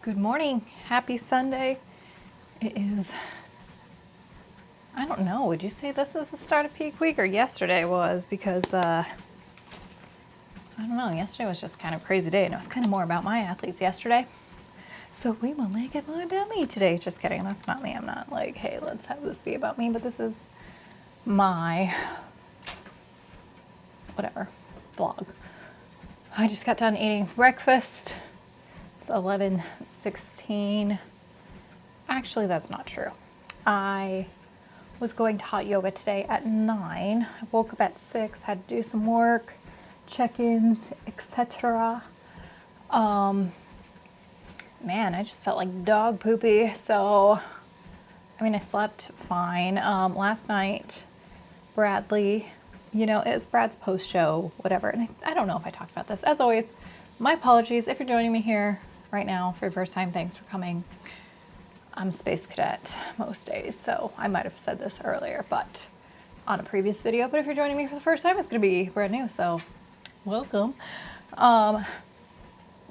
Good morning. Happy Sunday. It is, I don't know, would you say this is the start of peak week or yesterday was? Because, I don't know, yesterday was just kind of a crazy day and it was kind of more about my athletes yesterday. So we will make it more about me today. Just kidding, that's not me. I'm not like, hey, let's have this be about me, but this is my, whatever, vlog. I just got done eating breakfast. It's 11:16. Actually, that's not true. I was going to hot yoga today at 9. I woke up at 6, had to do some work, check-ins, etc. Man, I just felt like dog poopy. So, I mean, I slept fine. Last night, Bradley, it was Brad's post-show, whatever. And I don't know if I talked about this. As always, my apologies if you're joining me here right now for your first time. Thanks for coming. I'm a space cadet most days, so I might have said this earlier, but on a previous video. But if you're joining me for the first time, it's going to be brand new, so welcome.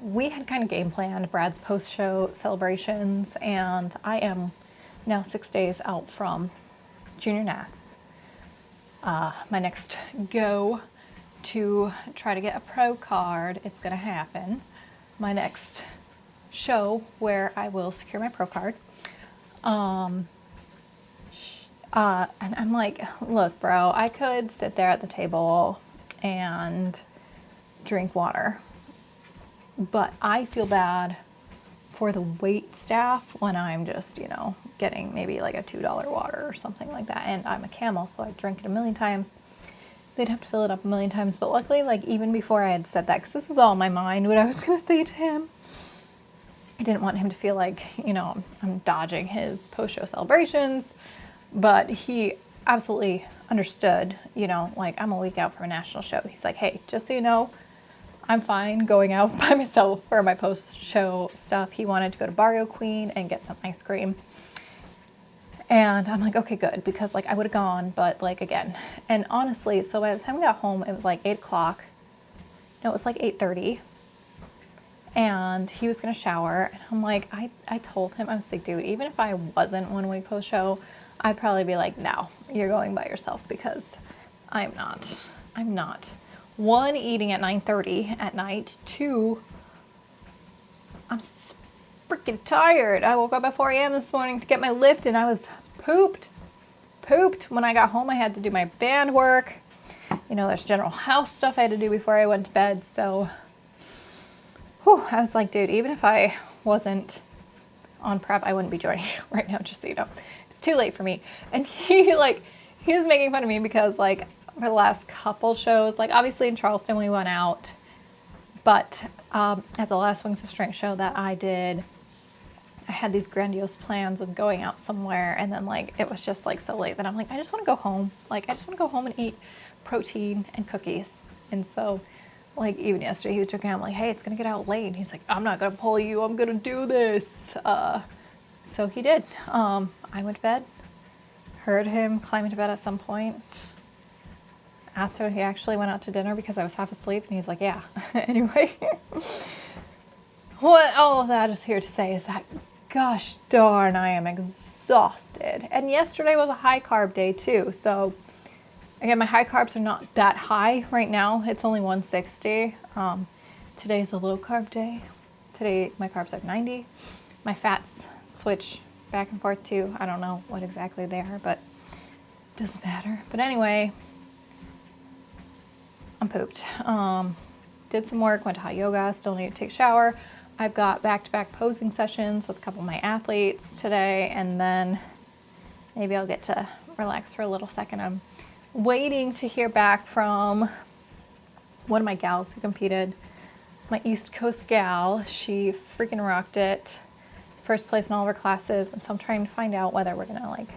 We had kind of game planned Brad's post-show celebrations, and I am now 6 days out from Junior Nats. My next go to try to get a pro card, it's going to happen. My next show where I will secure my pro card. And I'm like, look, bro, I could sit there at the table and drink water, but I feel bad for the wait staff when I'm just, getting maybe like a $2 water or something like that. And I'm a camel, so I drink it a million times. They'd have to fill it up a million times. But luckily, like even before I had said that, because this is all in my mind, what I was going to say to him, I didn't want him to feel like, I'm dodging his post-show celebrations, but he absolutely understood, like I'm a week out from a national show. He's like, hey, just so you know, I'm fine going out by myself for my post-show stuff. He wanted to go to Barrio Queen and get some ice cream. And I'm like, okay, good, because like I would have gone, but like again, and honestly, so by the time we got home, it was like 8 o'clock. No, it was like 8:30. And he was going to shower. And I'm like, I told him, I was like, dude, even if I wasn't 1 week post show, I'd probably be like, no, you're going by yourself because I'm not. One, eating at 9:30 at night. 2, I'm freaking tired. I woke up at 4 a.m. this morning to get my lift and I was pooped. When I got home, I had to do my band work. There's general house stuff I had to do before I went to bed. So I was like, dude, even if I wasn't on prep, I wouldn't be joining you right now, just so you know. It's too late for me. And he was making fun of me because like for the last couple shows, like obviously in Charleston we went out, but at the last Wings of Strength show that I did, I had these grandiose plans of going out somewhere, and then like it was just like so late that I'm like, I just want to go home. Like I just want to go home and eat protein and cookies. And so like even yesterday he was joking, I'm like, hey, it's gonna get out late. And he's like, I'm not gonna pull you, I'm gonna do this. So he did. I went to bed, heard him climb into bed at some point, asked him if he actually went out to dinner because I was half asleep, and he's like, yeah. Anyway, what all of that is here to say is that gosh darn, I am exhausted. And yesterday was a high carb day too, so again, my high carbs are not that high right now. It's only 160. Today's a low carb day. Today, my carbs are 90. My fats switch back and forth too. I don't know what exactly they are, but it doesn't matter. But anyway, I'm pooped. Did some work, went to hot yoga, still need to take a shower. I've got back-to-back posing sessions with a couple of my athletes today, and then maybe I'll get to relax for a little second. I'm waiting to hear back from one of my gals who competed, my East Coast gal. She freaking rocked it. First place in all of her classes. And so I'm trying to find out whether we're going to like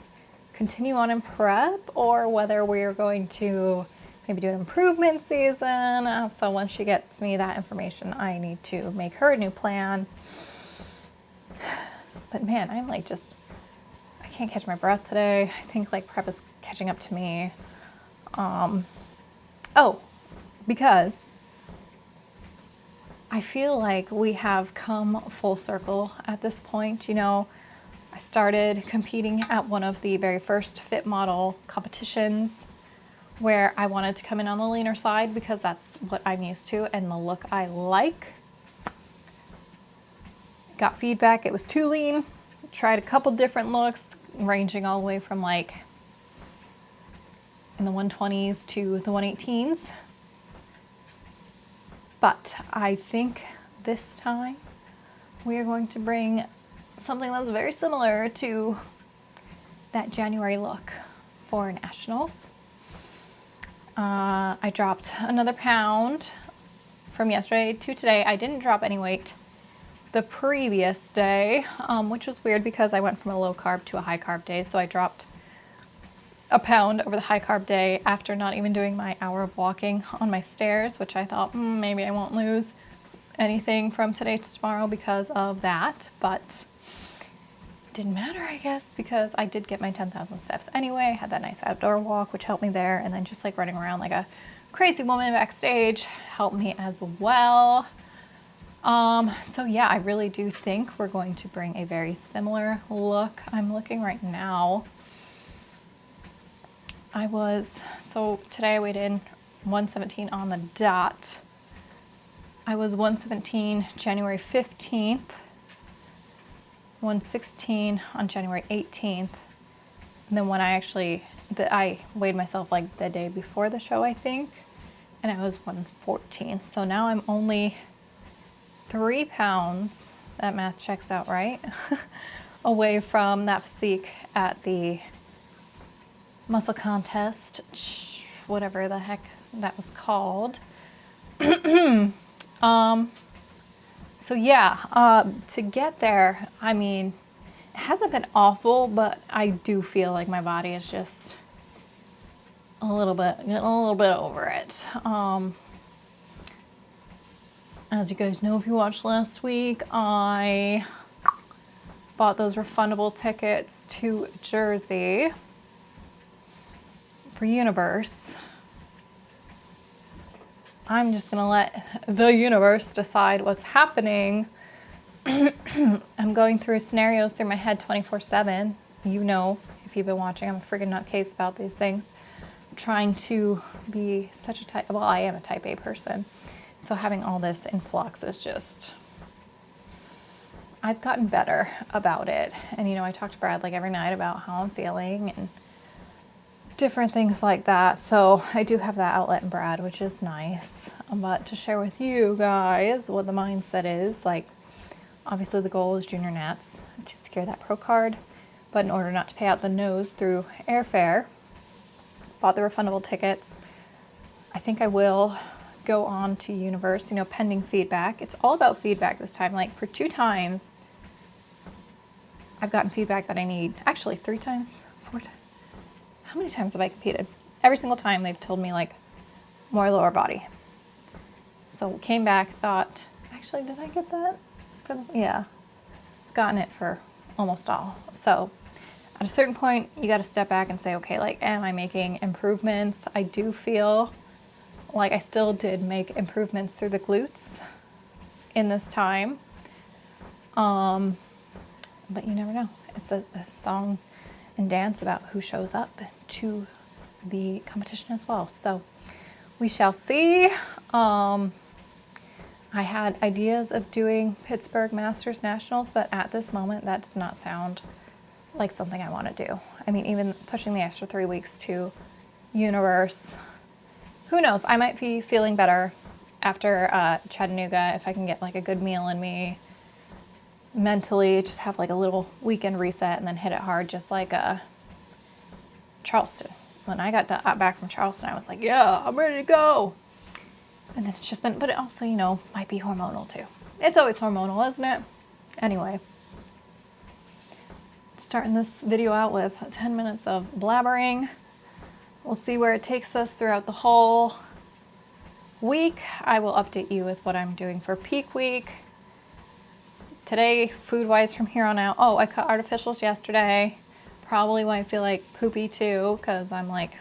continue on in prep or whether we're going to maybe do an improvement season. So once she gets me that information, I need to make her a new plan. But man, I'm like I can't catch my breath today. I think like prep is catching up to me. Because I feel like we have come full circle at this point. You know, I started competing at one of the very first fit model competitions where I wanted to come in on the leaner side because that's what I'm used to and the look I like. Got feedback it was too lean. Tried a couple different looks ranging all the way from like in the 120s to the 118s. But I think this time we are going to bring something that's very similar to that January look for nationals. I dropped another pound from yesterday to today. I didn't drop any weight the previous day, which was weird because I went from a low carb to a high carb day. So I dropped a pound over the high carb day after not even doing my hour of walking on my stairs, which I thought maybe I won't lose anything from today to tomorrow because of that, but it didn't matter, I guess, because I did get my 10,000 steps anyway. I had that nice outdoor walk, which helped me there, and then just like running around like a crazy woman backstage helped me as well. So yeah, I really do think we're going to bring a very similar look. I'm looking right now. So today I weighed in 117 on the dot. I was 117 January 15th, 116 on January 18th. And then when I weighed myself like the day before the show, I think, and I was 114. So now I'm only 3 pounds, that math checks out, right? Away from that physique at the muscle contest, whatever the heck that was called. So yeah, to get there, I mean, it hasn't been awful, but I do feel like my body is just getting a little bit over it. As you guys know, if you watched last week, I bought those refundable tickets to Jersey for Universe. I'm just gonna let the universe decide what's happening. I'm going through scenarios through my head 24/7. You know, if you've been watching, I'm a friggin' nutcase about these things. I'm trying to be such a type, well, I am a type A person. So having all this in flux is just, I've gotten better about it. And you know, I talk to Brad like every night about how I'm feeling and different things like that. So I do have that outlet in Brad, which is nice. But to share with you guys what the mindset is, like obviously the goal is junior nats to secure that pro card. But in order not to pay out the nose through airfare, bought the refundable tickets. I think I will go on to Universe, you know, pending feedback. It's all about feedback this time. Like for 2 times, I've gotten feedback that I need. Actually, 3 times, 4 times. How many times have I competed? Every single time they've told me like more lower body. So came back, thought, actually, did I get that? Yeah, gotten it for almost all. So at a certain point, you got to step back and say, okay, like, am I making improvements? I do feel like I still did make improvements through the glutes in this time. But you never know. It's a song and dance about who shows up to the competition as well. So we shall see. I had ideas of doing Pittsburgh Masters Nationals, but at this moment, that does not sound like something I want to do. I mean, even pushing the extra 3 weeks to Universe, who knows? I might be feeling better after Chattanooga if I can get like a good meal in me. Mentally, just have like a little weekend reset and then hit it hard, just like Charleston. When I got back from Charleston, I was like, yeah, I'm ready to go. And then it's just been, but it also, you know, might be hormonal too. It's always hormonal, isn't it? Anyway, starting this video out with 10 minutes of blabbering. We'll see where it takes us throughout the whole week. I will update you with what I'm doing for peak week. Today, food-wise from here on out, oh, I cut artificials yesterday. Probably why I feel like poopy too, because I'm like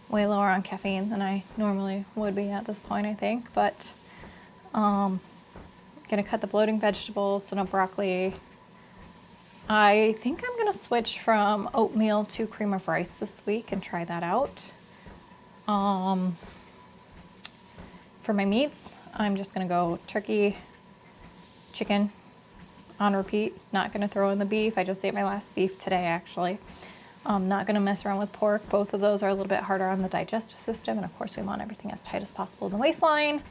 way lower on caffeine than I normally would be at this point, I think. But Gonna cut the bloating vegetables, so no broccoli. I think I'm gonna switch from oatmeal to cream of rice this week and try that out. For my meats, I'm just gonna go turkey, chicken on repeat. Not gonna throw in the beef. I just ate my last beef today, actually. Not gonna mess around with pork. Both of those are a little bit harder on the digestive system, and of course we want everything as tight as possible in the waistline.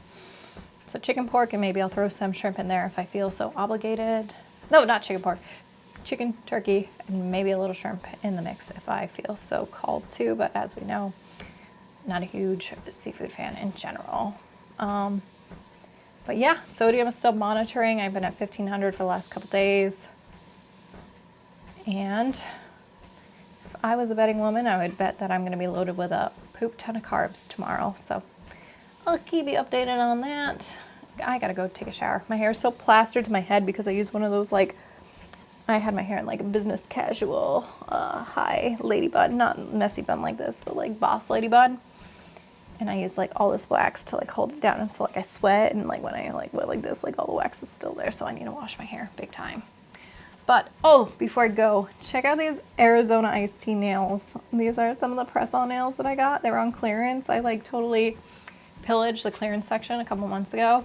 So chicken, pork, and maybe I'll throw some shrimp in there if I feel so obligated. No, not chicken, pork. Chicken, turkey, and maybe a little shrimp in the mix if I feel so called to, but as we know, not a huge seafood fan in general. But yeah, sodium is still monitoring. I've been at 1500 for the last couple days. And if I was a betting woman, I would bet that I'm going to be loaded with a poop ton of carbs tomorrow. So I'll keep you updated on that. I gotta go take a shower. My hair is so plastered to my head because I used one of those, like, I had my hair in like a business casual high lady bun, not messy bun like this, but like boss lady bun. And I used like all this wax to like hold it down, and so like I sweat, and like when I like went like this, like all the wax is still there, so I need to wash my hair big time. But oh, before I go, check out these Arizona iced tea nails. These are some of the press-on nails that I got. They were on clearance. I like totally pillaged the clearance section a couple months ago.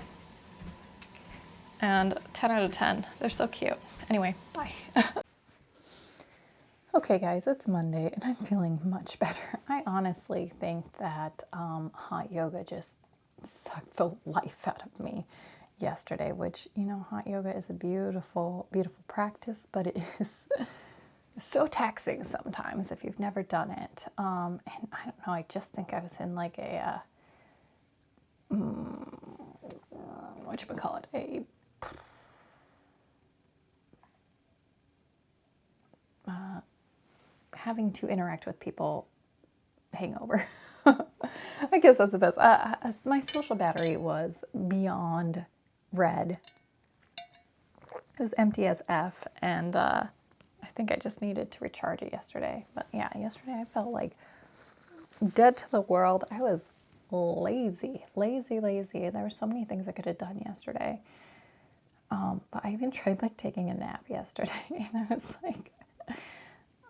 And 10 out of 10. They're so cute. Anyway, bye. Okay guys, it's Monday and I'm feeling much better. I honestly think that hot yoga just sucked the life out of me yesterday, which, you know, hot yoga is a beautiful, beautiful practice, but it is so taxing sometimes if you've never done it. And I don't know, I just think I was in like a, whatchamacallit, having to interact with people hangover. I guess that's the best. My social battery was beyond red. It was empty as F, and I think I just needed to recharge it yesterday. But yeah, yesterday I felt like dead to the world. I was lazy. There were so many things I could have done yesterday. But I even tried like taking a nap yesterday, and I was like,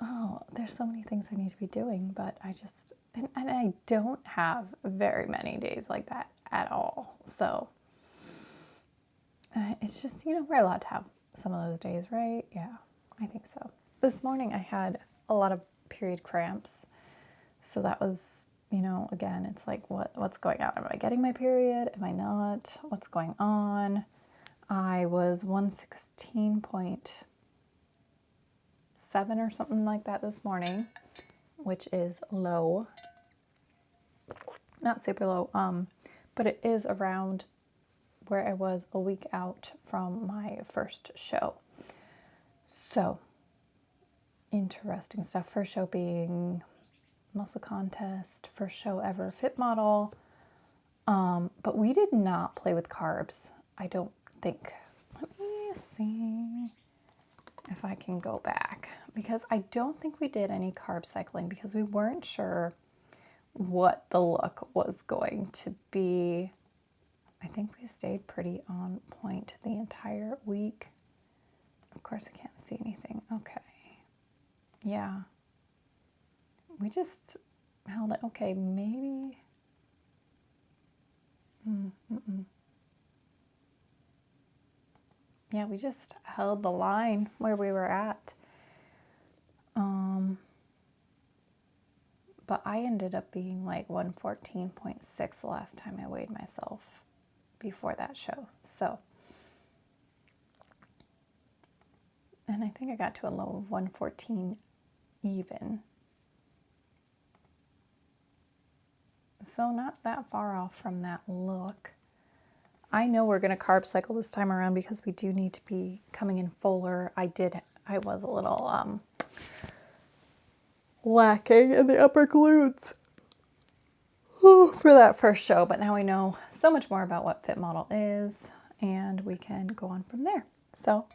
oh, there's so many things I need to be doing, but I just, and I don't have very many days like that at all. So it's just, you know, we're allowed to have some of those days, right? Yeah, I think so. This morning I had a lot of period cramps. So that was, you know, again, it's like, what's going on? Am I getting my period? Am I not? What's going on? I was 116.7 or something like that this morning, which is low. Not super low, but it is around where I was a week out from my first show. So, interesting stuff. First show being muscle contest, first show ever fit model. But we did not play with carbs, I don't think. Let me see if I can go back, because I don't think we did any carb cycling because we weren't sure what the look was going to be. I think we stayed pretty on point the entire week. Of course, I can't see anything. Okay. Yeah. We just held it. Okay, maybe. Yeah, we just held the line where we were at. But I ended up being like 114.6 the last time I weighed myself before that show. So, and I think I got to a low of 114 even. So not that far off from that look. I know we're going to carb cycle this time around because we do need to be coming in fuller. I was a little lacking in the upper glutes for that first show, but now we know so much more about what Fit Model is, and we can go on from there. So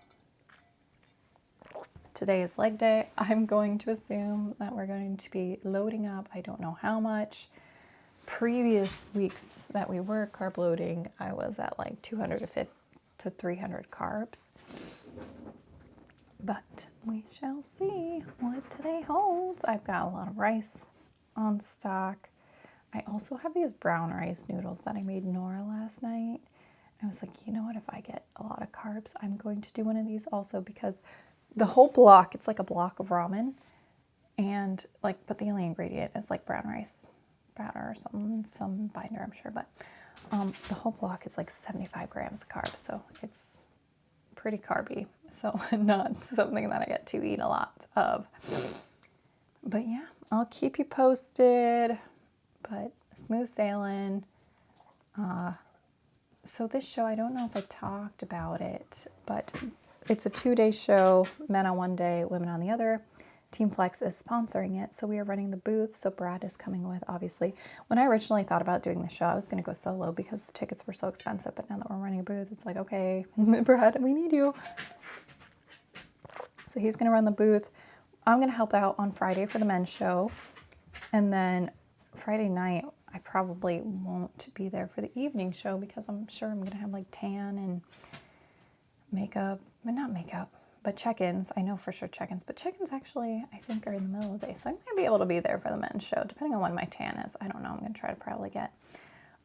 today is leg day. I'm going to assume that we're going to be loading up. I don't know how much. Previous weeks that we were carb loading, I was at like 250 to 300 carbs. But we shall see what today holds. I've got a lot of rice on stock. I also have these brown rice noodles that I made Nora last night. I was like, you know what, if I get a lot of carbs, I'm going to do one of these also, because the whole block, it's like a block of ramen, and like, but the only ingredient is like brown rice powder or something, some binder, I'm sure, but the whole block is like 75 grams of carbs, so it's pretty carby, so not something that I get to eat a lot of. But yeah, I'll keep you posted, but smooth sailing. So this show, I don't know if I talked about it, but it's a 2-day show, men on one day, women on the other. Team Flex is sponsoring it, so we are running the booth, so Brad is coming with, obviously. When I originally thought about doing the show, I was going to go solo because the tickets were so expensive, but now that we're running a booth, it's like, okay, Brad, we need you. So he's going to run the booth. I'm going to help out on Friday for the men's show, and then Friday night, I probably won't be there for the evening show because I'm sure I'm going to have like tan and makeup, but not makeup, but check-ins. I know for sure check-ins, but check-ins actually I think are in the middle of the day, so I might be able to be there for the men's show depending on when my tan is. I don't know. I'm going to try to probably get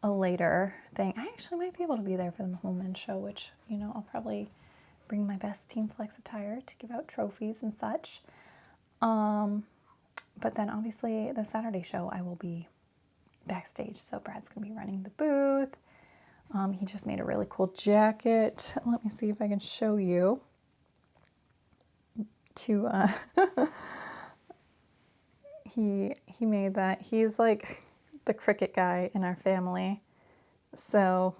a later thing. I actually might be able to be there for the whole men's show, which, you know, I'll probably bring my best Team Flex attire to give out trophies and such. But then obviously the Saturday show I will be backstage, so Brad's going to be running the booth. He just made a really cool jacket. Let me see if I can show you. He made that. He's like the cricket guy in our family, so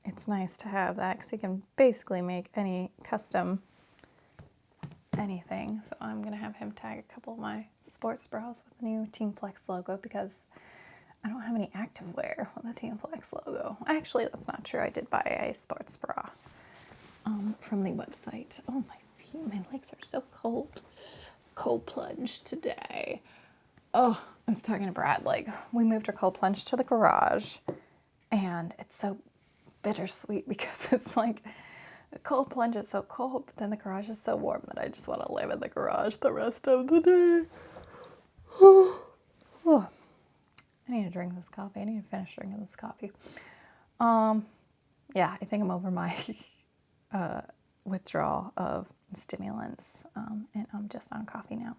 it's nice to have that because he can basically make any custom anything. So I'm going to have him tag a couple of my sports bras with the new Team Flex logo because I don't have any activewear with the Team Flex logo. Actually, that's not true. I did buy a sports bra from the website. Oh, my feet, my legs are so cold. Cold plunge today. Oh, I was talking to Brad, like, we moved our cold plunge to the garage, and it's so bittersweet because it's like, the cold plunge is so cold, but then the garage is so warm that I just want to live in the garage the rest of the day. Oh. I need to drink this coffee. I need to finish drinking this coffee. Yeah, I think I'm over my withdrawal of stimulants, and I'm just on coffee now.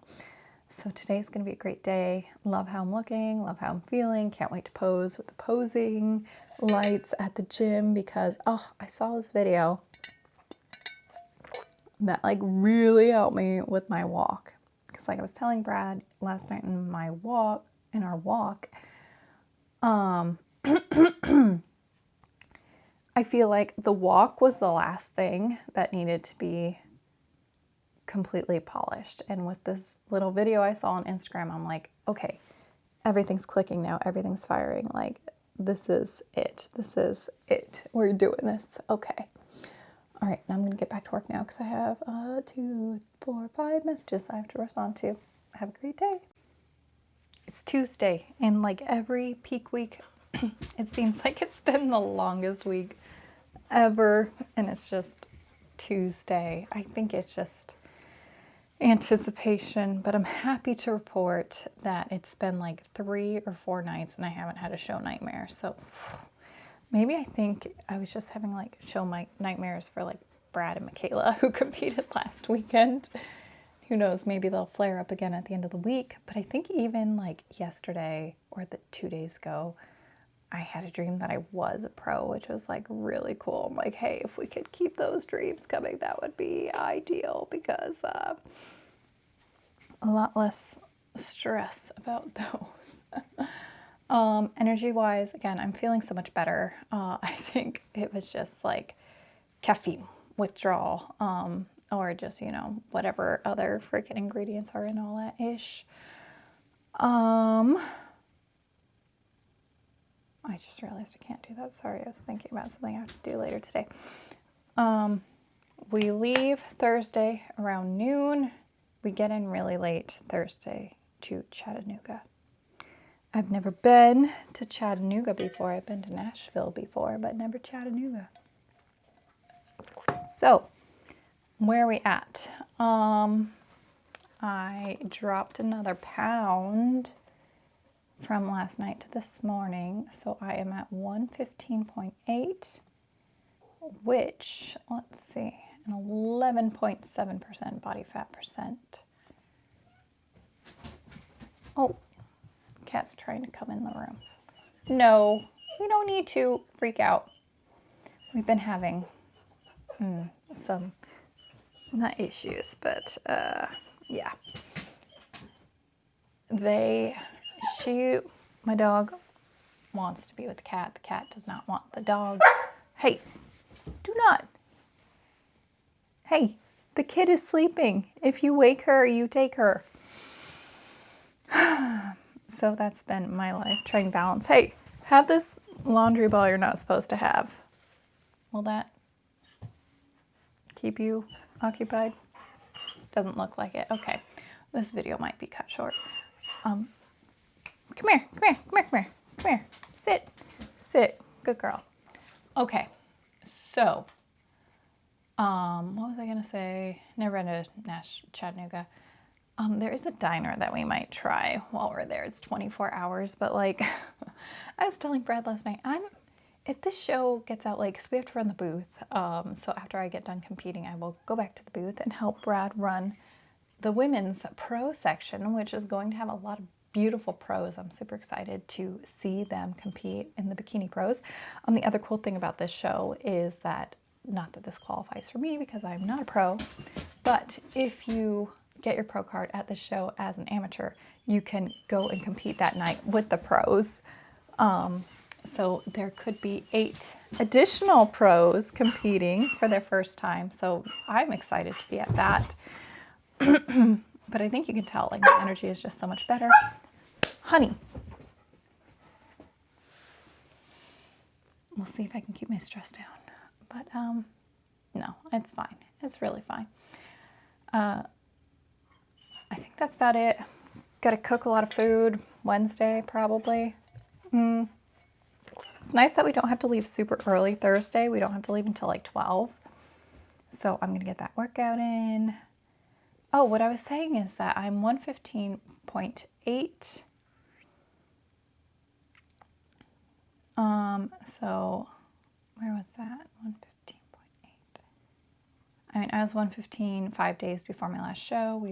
So today's going to be a great day. Love how I'm looking, love how I'm feeling. Can't wait to pose with the posing lights at the gym because, oh, I saw this video that like really helped me with my walk. Because like I was telling Brad last night in our walk, I feel like the walk was the last thing that needed to be completely polished. And with this little video I saw on Instagram, I'm like, okay, everything's clicking now. Everything's firing. Like, this is it. This is it. We're doing this. Okay. All right. Now I'm going to get back to work now because I have 2, 4, 5 messages I have to respond to. Have a great day. It's Tuesday, and like every peak week, it seems like it's been the longest week ever, and it's just Tuesday. I think it's just anticipation, but I'm happy to report that it's been like 3 or 4 nights and I haven't had a show nightmare. So maybe I think I was just having like show nightmares for like Brad and Michaela who competed last weekend. Who knows, maybe they'll flare up again at the end of the week. But I think even like yesterday or 2 days ago, I had a dream that I was a pro, which was like really cool. I'm like, hey, if we could keep those dreams coming, that would be ideal because a lot less stress about those. Energy-wise, again, I'm feeling so much better. I think it was just like caffeine withdrawal, or just, you know, whatever other freaking ingredients are in all that ish. I just realized I can't do that. Sorry, I was thinking about something I have to do later today. We leave Thursday around noon. We get in really late Thursday to Chattanooga. I've never been to Chattanooga before. I've been to Nashville before, but never Chattanooga. So, where are we at? I dropped another pound from last night to this morning, so I am at 115.8, which, let's see, an 11.7% body fat percent. Oh, cat's trying to come in the room. No, we don't need to freak out. We've been having some, not issues, but yeah. My dog wants to be with the cat. The cat does not want the dog. Hey, do not. Hey, the kid is sleeping. If you wake her, you take her. So that's been my life, trying to balance. Hey, have this laundry ball you're not supposed to have. Will that keep you occupied? Doesn't look like it. Okay, this video might be cut short. Come here. Sit. Good girl. Okay, so, what was I gonna say? Never been to Chattanooga. There is a diner that we might try while we're there. It's 24 hours, but like, I was telling Brad last night, if this show gets out late, because we have to run the booth, so after I get done competing, I will go back to the booth and help Brad run the women's pro section, which is going to have a lot of beautiful pros. I'm super excited to see them compete in the bikini pros. The other cool thing about this show is that, not that this qualifies for me because I'm not a pro, but if you get your pro card at the show as an amateur, you can go and compete that night with the pros. So there could be 8 additional pros competing for their first time. So I'm excited to be at that. But I think you can tell, like, my energy is just so much better. Honey. We'll see if I can keep my stress down. But no, it's fine. It's really fine. I think that's about it. Got to cook a lot of food Wednesday, probably. It's nice that we don't have to leave super early Thursday. We don't have to leave until like 12. So I'm going to get that workout in. Oh, what I was saying is that I'm 115.8. So where was that? 115.8. I mean, I was 115 5 days before my last show.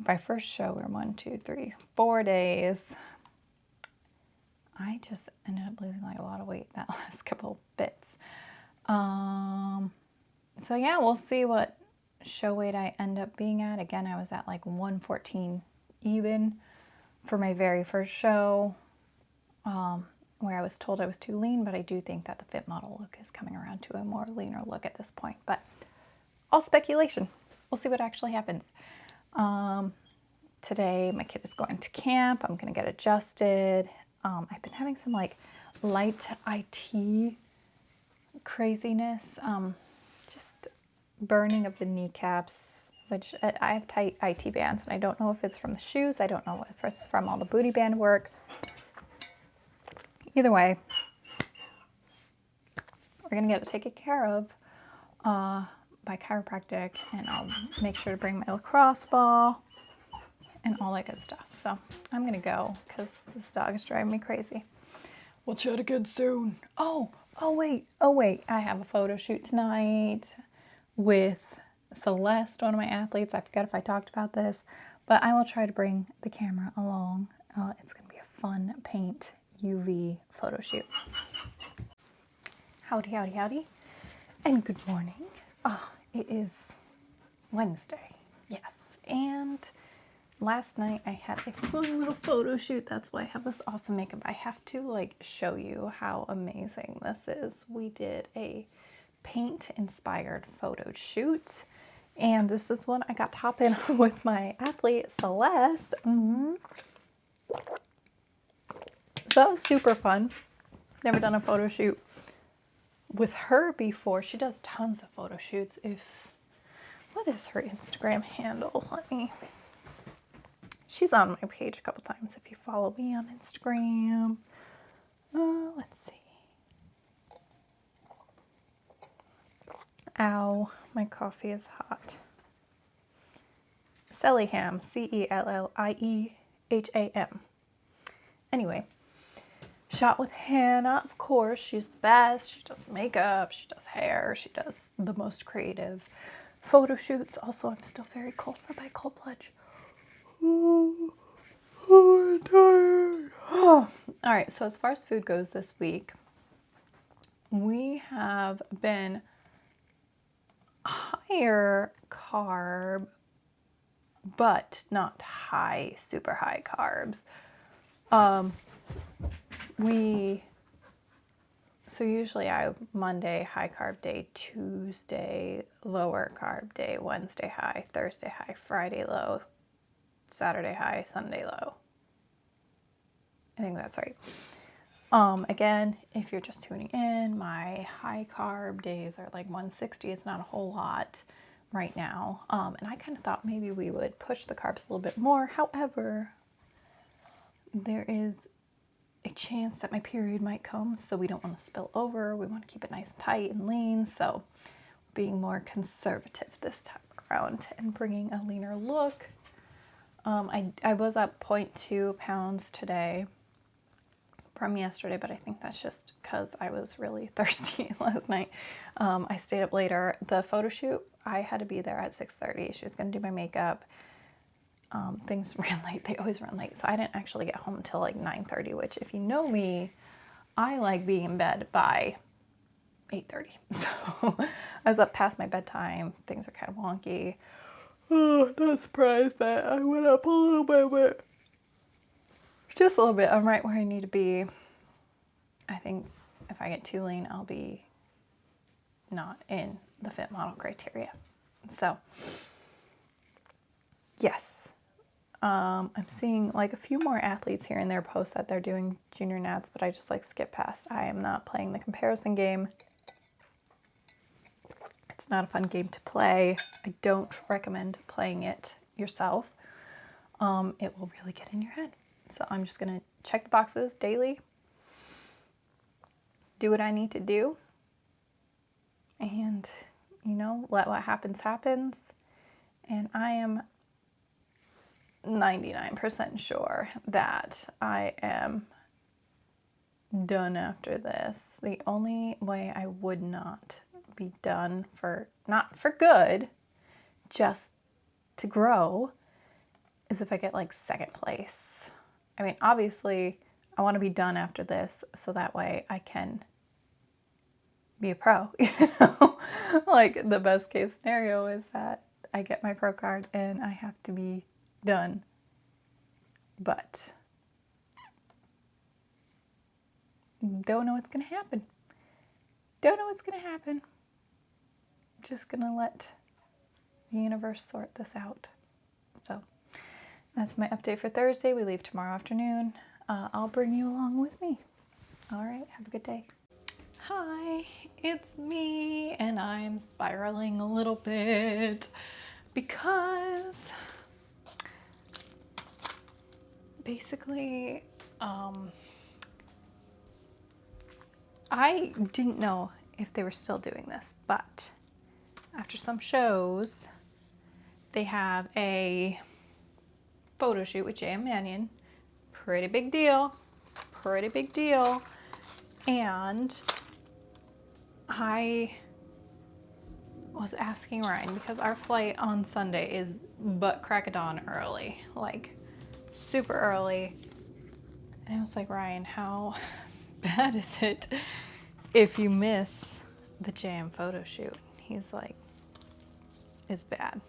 My first show, we were 1, 2, 3, 4 days. I just ended up losing like a lot of weight that last couple bits. So yeah, we'll see what show weight I end up being at. Again, I was at like 114 even for my very first show, where I was told I was too lean, but I do think that the fit model look is coming around to a more leaner look at this point. But all speculation. We'll see what actually happens. Today, my kid is going to camp. I'm going to get adjusted. I've been having some like light IT craziness, just burning of the kneecaps, which I have tight IT bands, and I don't know if it's from the shoes. I don't know if it's from all the booty band work. Either way, we're going to get it taken care of by chiropractic, and I'll make sure to bring my lacrosse ball and all that good stuff. So I'm going to go because this dog is driving me crazy. We'll chat again soon. Oh, wait. I have a photo shoot tonight with Celeste, one of my athletes. I forget if I talked about this, but I will try to bring the camera along. It's going to be a fun paint UV photo shoot. Howdy, and good morning. It is Wednesday, yes, and last night I had a fun little photo shoot. That's why I have this awesome makeup. I have to like show you how amazing this is. We did a paint inspired photo shoot, and this is one I got to hop in with my athlete Celeste. So that was super fun. Never done a photo shoot with her before. She does tons of photo shoots. What is her Instagram handle? She's on my page a couple times if you follow me on Instagram. Let's see. Ow, my coffee is hot. Celliham, Celliham. Anyway, shot with Hannah, of course. She's the best. She does makeup, she does hair, she does the most creative photo shoots. Also, I'm still very cold for my cold plunge. Oh, I'm tired. All right, so as far as food goes this week, we have been higher carb, but not high, super high carbs. So usually I Monday high carb day, Tuesday lower carb day, Wednesday high, Thursday high, Friday low, Saturday high, Sunday low. I think that's right. Again, if you're just tuning in, my high carb days are like 160. It's not a whole lot right now. And I kind of thought maybe we would push the carbs a little bit more. However, there is a chance that my period might come, so we don't want to spill over. We want to keep it nice and tight and lean, so being more conservative this time around and bringing a leaner look. I was up 0.2 pounds today from yesterday, but I think that's just because I was really thirsty last night. I stayed up later. The photo shoot, I had to be there at 6:30. She was going to do my makeup. Things ran late. They always run late. So I didn't actually get home until like 9:30, which if you know me, I like being in bed by 8:30. So I was up past my bedtime. Things are kind of wonky. Oh, not surprised that I went up a little bit, but just a little bit. I'm right where I need to be. I think if I get too lean, I'll be not in the fit model criteria. So yes. I'm seeing like a few more athletes here and there post that they're doing junior nats, but I just like skip past. I am not playing the comparison game. It's not a fun game to play. I don't recommend playing it yourself. It will really get in your head. So I'm just going to check the boxes daily, do what I need to do, and, let what happens happens. And I am 99% sure that I am done after this. The only way I would not be done not for good, just to grow, is if I get like second place. I mean, obviously, I want to be done after this so that way I can be a pro. Like the best case scenario is that I get my pro card and I have to be done. But don't know what's going to happen. Just going to let the universe sort this out. So that's my update for Thursday. We leave tomorrow afternoon. I'll bring you along with me. All right, have a good day. Hi, it's me, and I'm spiraling a little bit because basically I didn't know if they were still doing this, but after some shows, they have a photo shoot with J.M. Mannion. Pretty big deal. And I was asking Ryan, because our flight on Sunday is butt crack of dawn early, like super early. And I was like, Ryan, how bad is it if you miss the JM photo shoot? He's like, it's bad.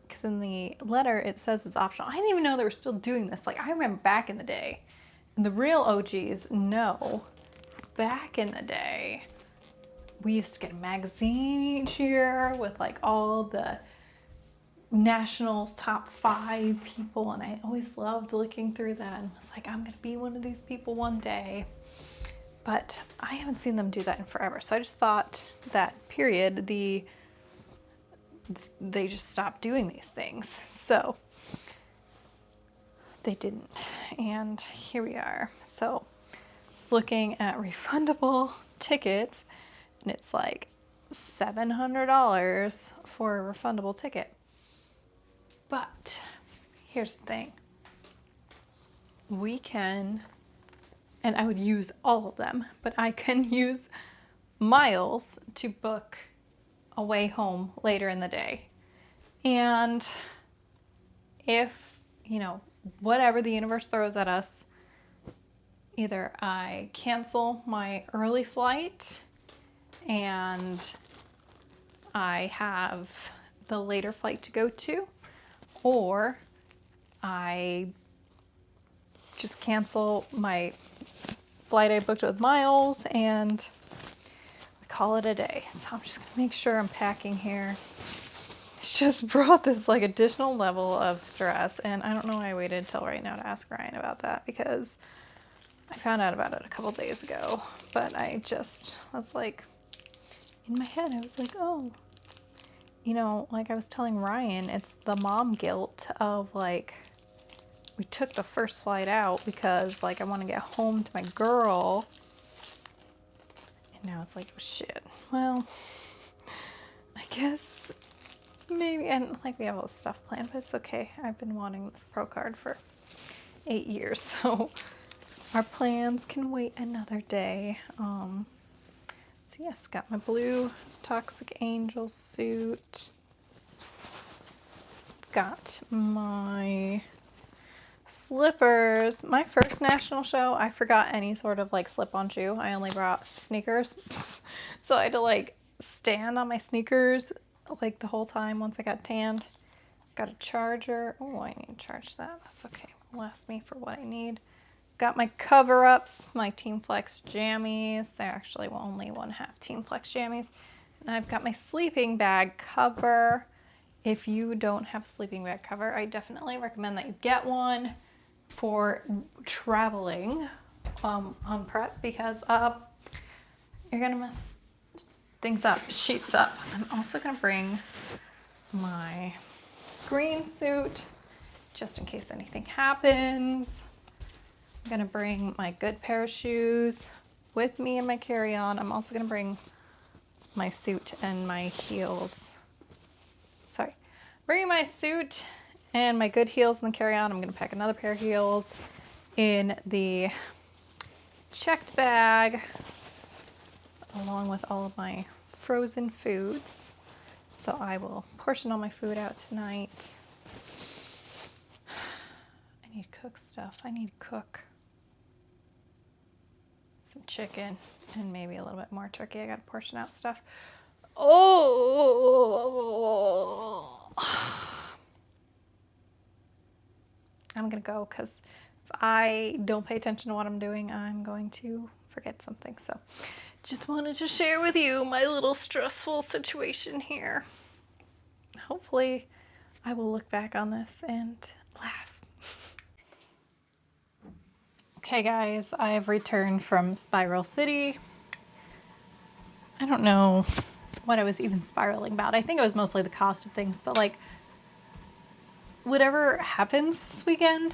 Because in the letter, it says it's optional. I didn't even know they were still doing this. Like, I remember back in the day, and the real OGs know, back in the day, we used to get a magazine each year with like all the Nationals top 5 people, and I always loved looking through that and was like, I'm gonna be one of these people one day. But I haven't seen them do that in forever, so I just thought that period they just stopped doing these things. So they didn't, and here we are. So it's looking at refundable tickets, and it's like $700 for a refundable ticket. But here's the thing. We can, and I would use all of them, but I can use miles to book a way home later in the day. And if, whatever the universe throws at us, either I cancel my early flight and I have the later flight to go to, or I just cancel my flight I booked with miles and we call it a day. So I'm just gonna make sure I'm packing here. It's just brought this like additional level of stress, and I don't know why I waited until right now to ask Ryan about that, because I found out about it a couple days ago, but I just was like, in my head, I was like, oh, like I was telling Ryan, it's the mom guilt of like, we took the first flight out because like I want to get home to my girl. And now it's like, oh shit. Well, I guess maybe, and like we have all this stuff planned, but it's okay. I've been wanting this pro card for 8 years, so our plans can wait another day. So yes, got my blue Toxic Angel suit. Got my slippers. My first national show, I forgot any sort of like slip-on shoe. I only brought sneakers. So I had to like stand on my sneakers like the whole time once I got tanned. Got a charger. Oh, I need to charge that. That's okay. It'll last me for what I need. Got my cover-ups, my Team Flex jammies. They're actually only 1/2 Team Flex jammies. And I've got my sleeping bag cover. If you don't have a sleeping bag cover, I definitely recommend that you get one for traveling on prep, because you're gonna mess things up, sheets up. I'm also gonna bring my green suit just in case anything happens. I'm gonna bring my good pair of shoes with me in my carry-on. I'm also gonna bring my suit and my heels. Sorry, bringing my suit and my good heels in the carry-on. I'm gonna pack another pair of heels in the checked bag, along with all of my frozen foods. So I will portion all my food out tonight. I need to cook stuff. I need to cook some chicken and maybe a little bit more turkey. I gotta portion out stuff. Oh, I'm gonna go, because if I don't pay attention to what I'm doing, I'm going to forget something. So just wanted to share with you my little stressful situation here. Hopefully I will look back on this and laugh. Okay guys, I have returned from Spiral City. I don't know what I was even spiraling about. I think it was mostly the cost of things, but like, whatever happens this weekend,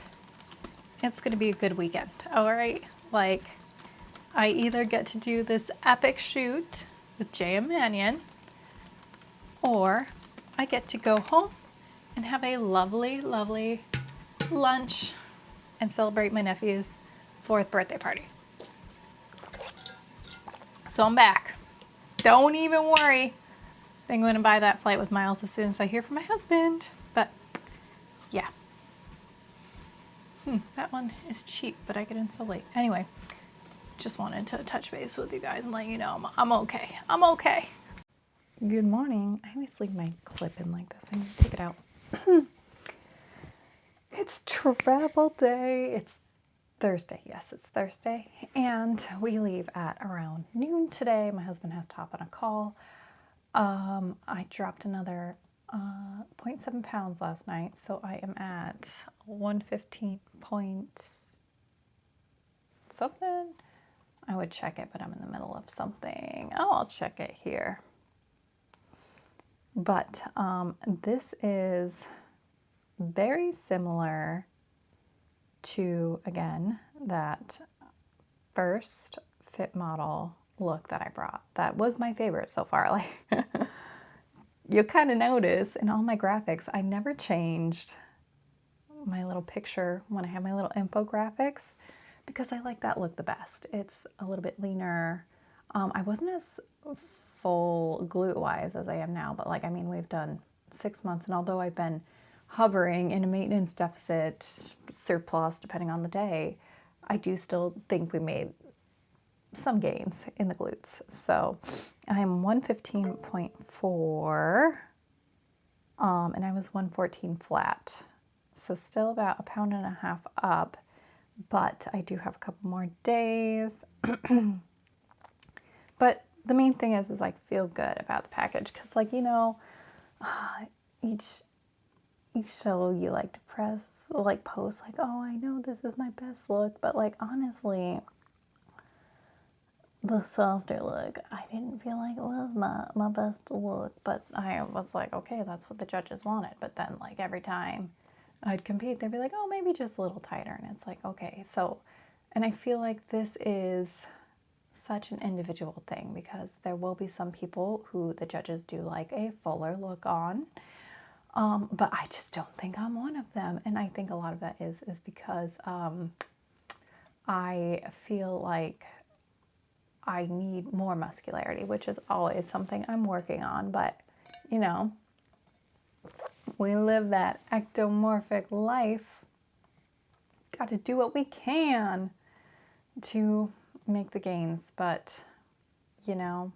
it's gonna be a good weekend, all right? Like, I either get to do this epic shoot with J.M. Mannion, or I get to go home and have a lovely, lovely lunch and celebrate my nephew's 4th birthday party. So I'm back. Don't even worry. I'm going to buy that flight with miles as soon as I hear from my husband. But yeah. That one is cheap, but I get in so late. Anyway, just wanted to touch base with you guys and let you know I'm okay. I'm okay. Good morning. I always leave my clip in like this. I need to take it out. It's travel day. It's Thursday. Yes, it's Thursday. And we leave at around noon today. My husband has to hop on a call. I dropped another 0.7 pounds last night, so I am at 115 point something. I would check it, but I'm in the middle of something. Oh, I'll check it here. But this is very similar to, again, that first fit model look that I brought that was my favorite so far. Like, you'll kind of notice in all my graphics, I never changed my little picture when I have my little infographics because I like that look the best. It's a little bit leaner. I wasn't as full glute-wise as I am now, but like, I mean, we've done 6 months, and although I've been hovering in a maintenance deficit, surplus, depending on the day, I do still think we made some gains in the glutes. So I'm 115.4, and I was 114 flat. So still about 1.5 pounds up, but I do have a couple more days. But the main thing is I feel good about the package because, like, you know, each show you like to press, like post, like, oh, I know this is my best look, but like, honestly, the softer look, I didn't feel like it was my best look, but I was like, okay, that's what the judges wanted. But then, like, every time I'd compete, they'd be like, oh, maybe just a little tighter. And it's like, okay. So, and I feel like this is such an individual thing because there will be some people who the judges do like a fuller look on. But I just don't think I'm one of them. And I think a lot of that is because I feel like I need more muscularity, which is always something I'm working on. But, you know, we live that ectomorphic life. Got to do what we can to make the gains. But, you know,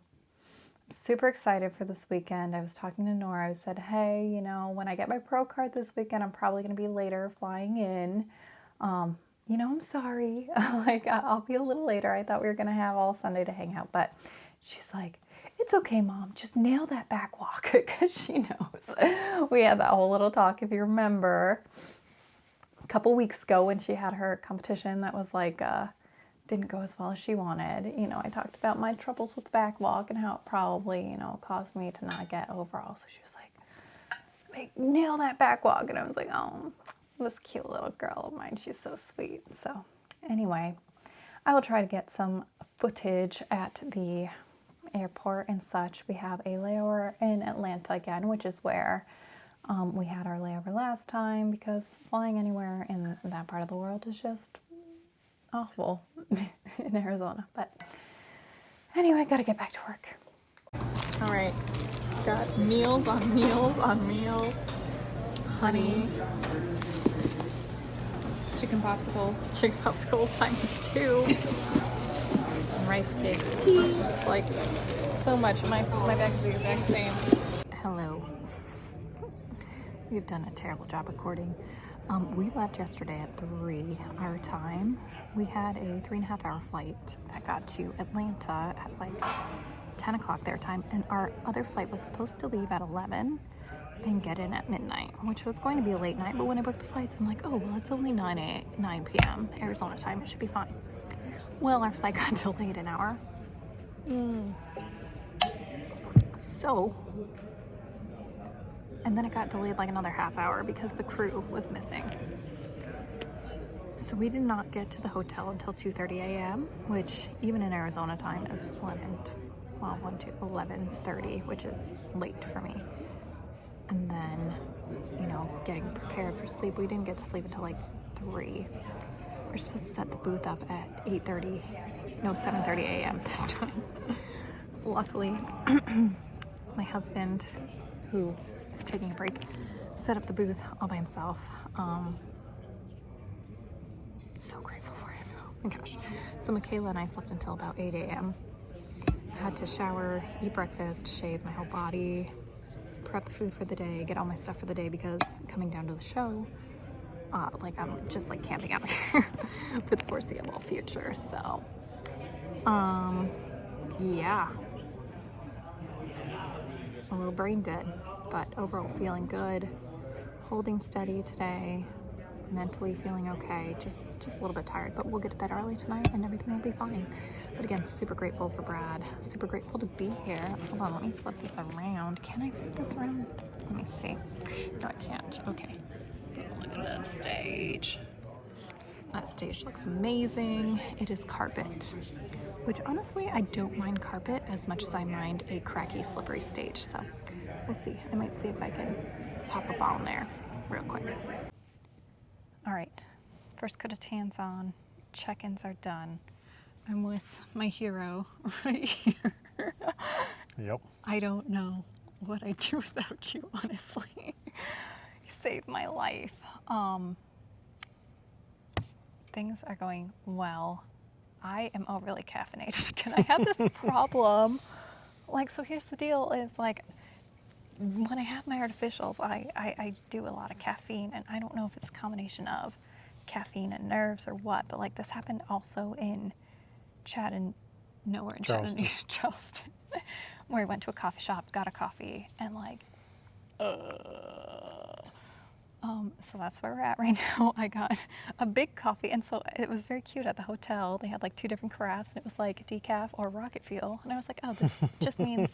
I'm super excited for this weekend. I was talking to Nora. I said, hey, you know, when I get my pro card this weekend, I'm probably going to be later flying in. You know, I'm sorry. Like, I'll be a little later. I thought we were going to have all Sunday to hang out. But she's like, it's okay, Mom. Just nail that back walk because she knows. We had that whole little talk, if you remember, a couple weeks ago when she had her competition that was like, didn't go as well as she wanted. You know, I talked about my troubles with the back walk and how it probably, you know, caused me to not get overall. So she was like, nail that back walk. And I was like, oh, this cute little girl of mine, she's so sweet. So anyway, I will try to get some footage at the airport and such. We have a layover in Atlanta again, which is where we had our layover last time, because flying anywhere in that part of the world is just awful in Arizona. But anyway, gotta get back to work. All right, got meals on meals on meals. Honey. Chicken popsicles times 2. And rice cakes, tea, like so much. My bag is the exact same. Hello. We've done a terrible job recording. We left yesterday at 3 our time. We had a 3.5-hour flight that got to Atlanta at like 10 o'clock their time, and our other flight was supposed to leave at 11 and get in at midnight, which was going to be a late night. But when I booked the flights, I'm like, oh, well, it's only 9 p.m. Arizona time. It should be fine. Well, our flight got delayed an hour. So, and then it got delayed like another half hour because the crew was missing. So we did not get to the hotel until 2:30 a.m., which even in Arizona time is 11:30, which is late for me. And then, you know, getting prepared for sleep. We didn't get to sleep until like 3. We're supposed to set the booth up at 7:30 a.m. this time. Luckily, my husband, who is taking a break, set up the booth all by himself. So grateful for him. Oh my gosh. So Michaela and I slept until about 8 a.m. I had to shower, eat breakfast, shave my whole body, prep the food for the day, get all my stuff for the day, because coming down to the show, like I'm just like camping out here for the foreseeable future. So, yeah, a little brain dead, but overall feeling good, holding steady today, mentally feeling okay, just a little bit tired, but we'll get to bed early tonight and everything will be fine. But again, super grateful for Brad, super grateful to be here. Hold on, let me flip this around. Can I flip this around? Let me see. No, I can't. Okay. Look at that stage. That stage looks amazing. It is carpet, which honestly, I don't mind carpet as much as I mind a cracky, slippery stage. So we'll see. I might see if I can pop a ball in there real quick. All right, first coat of tans on. Check-ins are done. I'm with my hero right here. Yep. I don't know what I'd do without you, honestly. You saved my life. Things are going well. I am overly caffeinated. Can I have this problem? Like, so here's the deal is like, when I have my artificials, I do a lot of caffeine, and I don't know if it's a combination of caffeine and nerves or what, but like this happened also in Charleston, where I went to a coffee shop, got a coffee, and like, so that's where we're at right now. I got a big coffee, and so it was very cute at the hotel. They had like 2 different carafes, and it was like decaf or rocket fuel, and I was like, oh, this just means.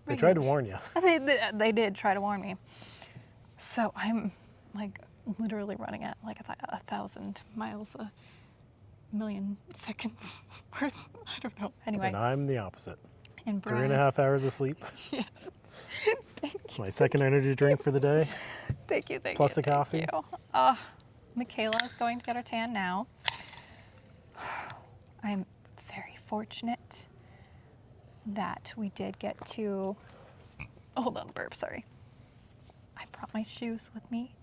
They tried to warn you. They did try to warn me. So I'm like literally running at like 1,000 miles a million seconds worth. I don't know. Anyway. And I'm the opposite. And Brad, 3.5 hours of sleep. Yes. Thank you. My second energy drink for the day. Thank you. Plus the coffee. Michaela is going to get her tan now. I'm very fortunate that we did get to, hold on, burp, sorry. I brought my shoes with me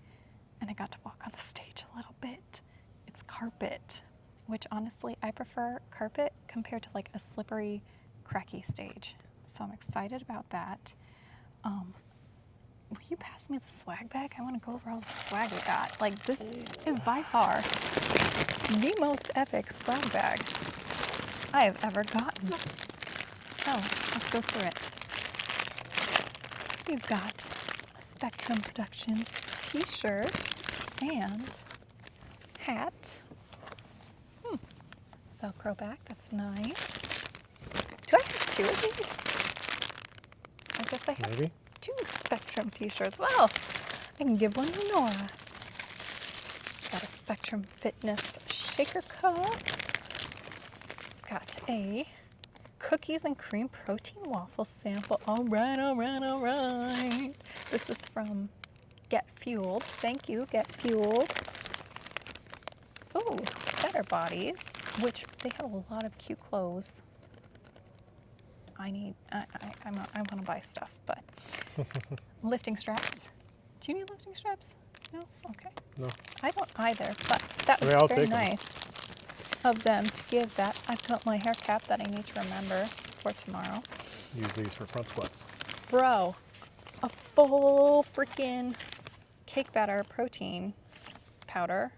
and I got to walk on the stage a little bit. It's carpet, which honestly I prefer carpet compared to like a slippery, cracky stage. So I'm excited about that. Will you pass me the swag bag? I want to go over all the swag we got. Like, this is by far the most epic swag bag I have ever gotten. So let's go through it. We've got a Spectrum Productions t-shirt and hat. Velcro back, that's nice. Do I have 2 of these? I guess I have Maybe. 2 Spectrum t-shirts. Well, I can give one to Nora. Got a Spectrum Fitness shaker cup. Got a cookies and cream protein waffle sample. All right, all right, all right. This is from Get Fueled. Thank you, Get Fueled. Ooh, Better Bodies, which they have a lot of cute clothes. I want to buy stuff, but lifting straps. Do you need lifting straps? No? Okay. No. I don't either, but that was I'll very take 'em. nice of them to give that. I've got my hair cap that I need to remember for tomorrow. Use these for front sweats. Bro, a full freaking cake batter protein powder,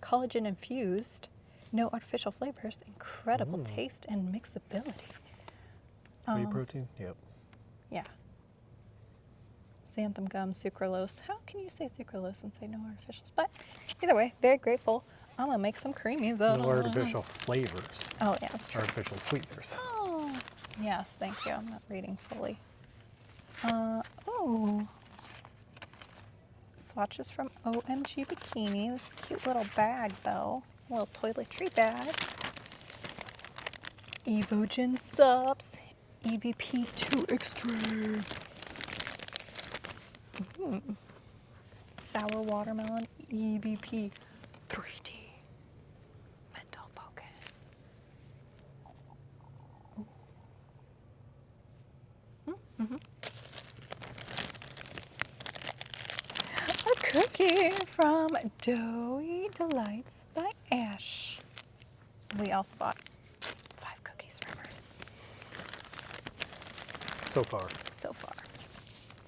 collagen infused, no artificial flavors, incredible taste and mixability. Whey protein? Yep. Yeah. Xanthan gum, sucralose. How can you say sucralose and say no artificials? But either way, very grateful. I'm gonna make some creamies out of No artificial flavors. Oh, yeah, that's true. Artificial sweeteners. Oh, yes, thank you. I'm not reading fully. Oh. Swatches from OMG Bikini. This cute little bag, though. A little toiletry bag. Evogen subs. EVP2 Extreme. Sour watermelon. EVP 3D. Mental focus. A cookie from Doughy Delights by Ash. We also bought 5 cookies from her So far. so far.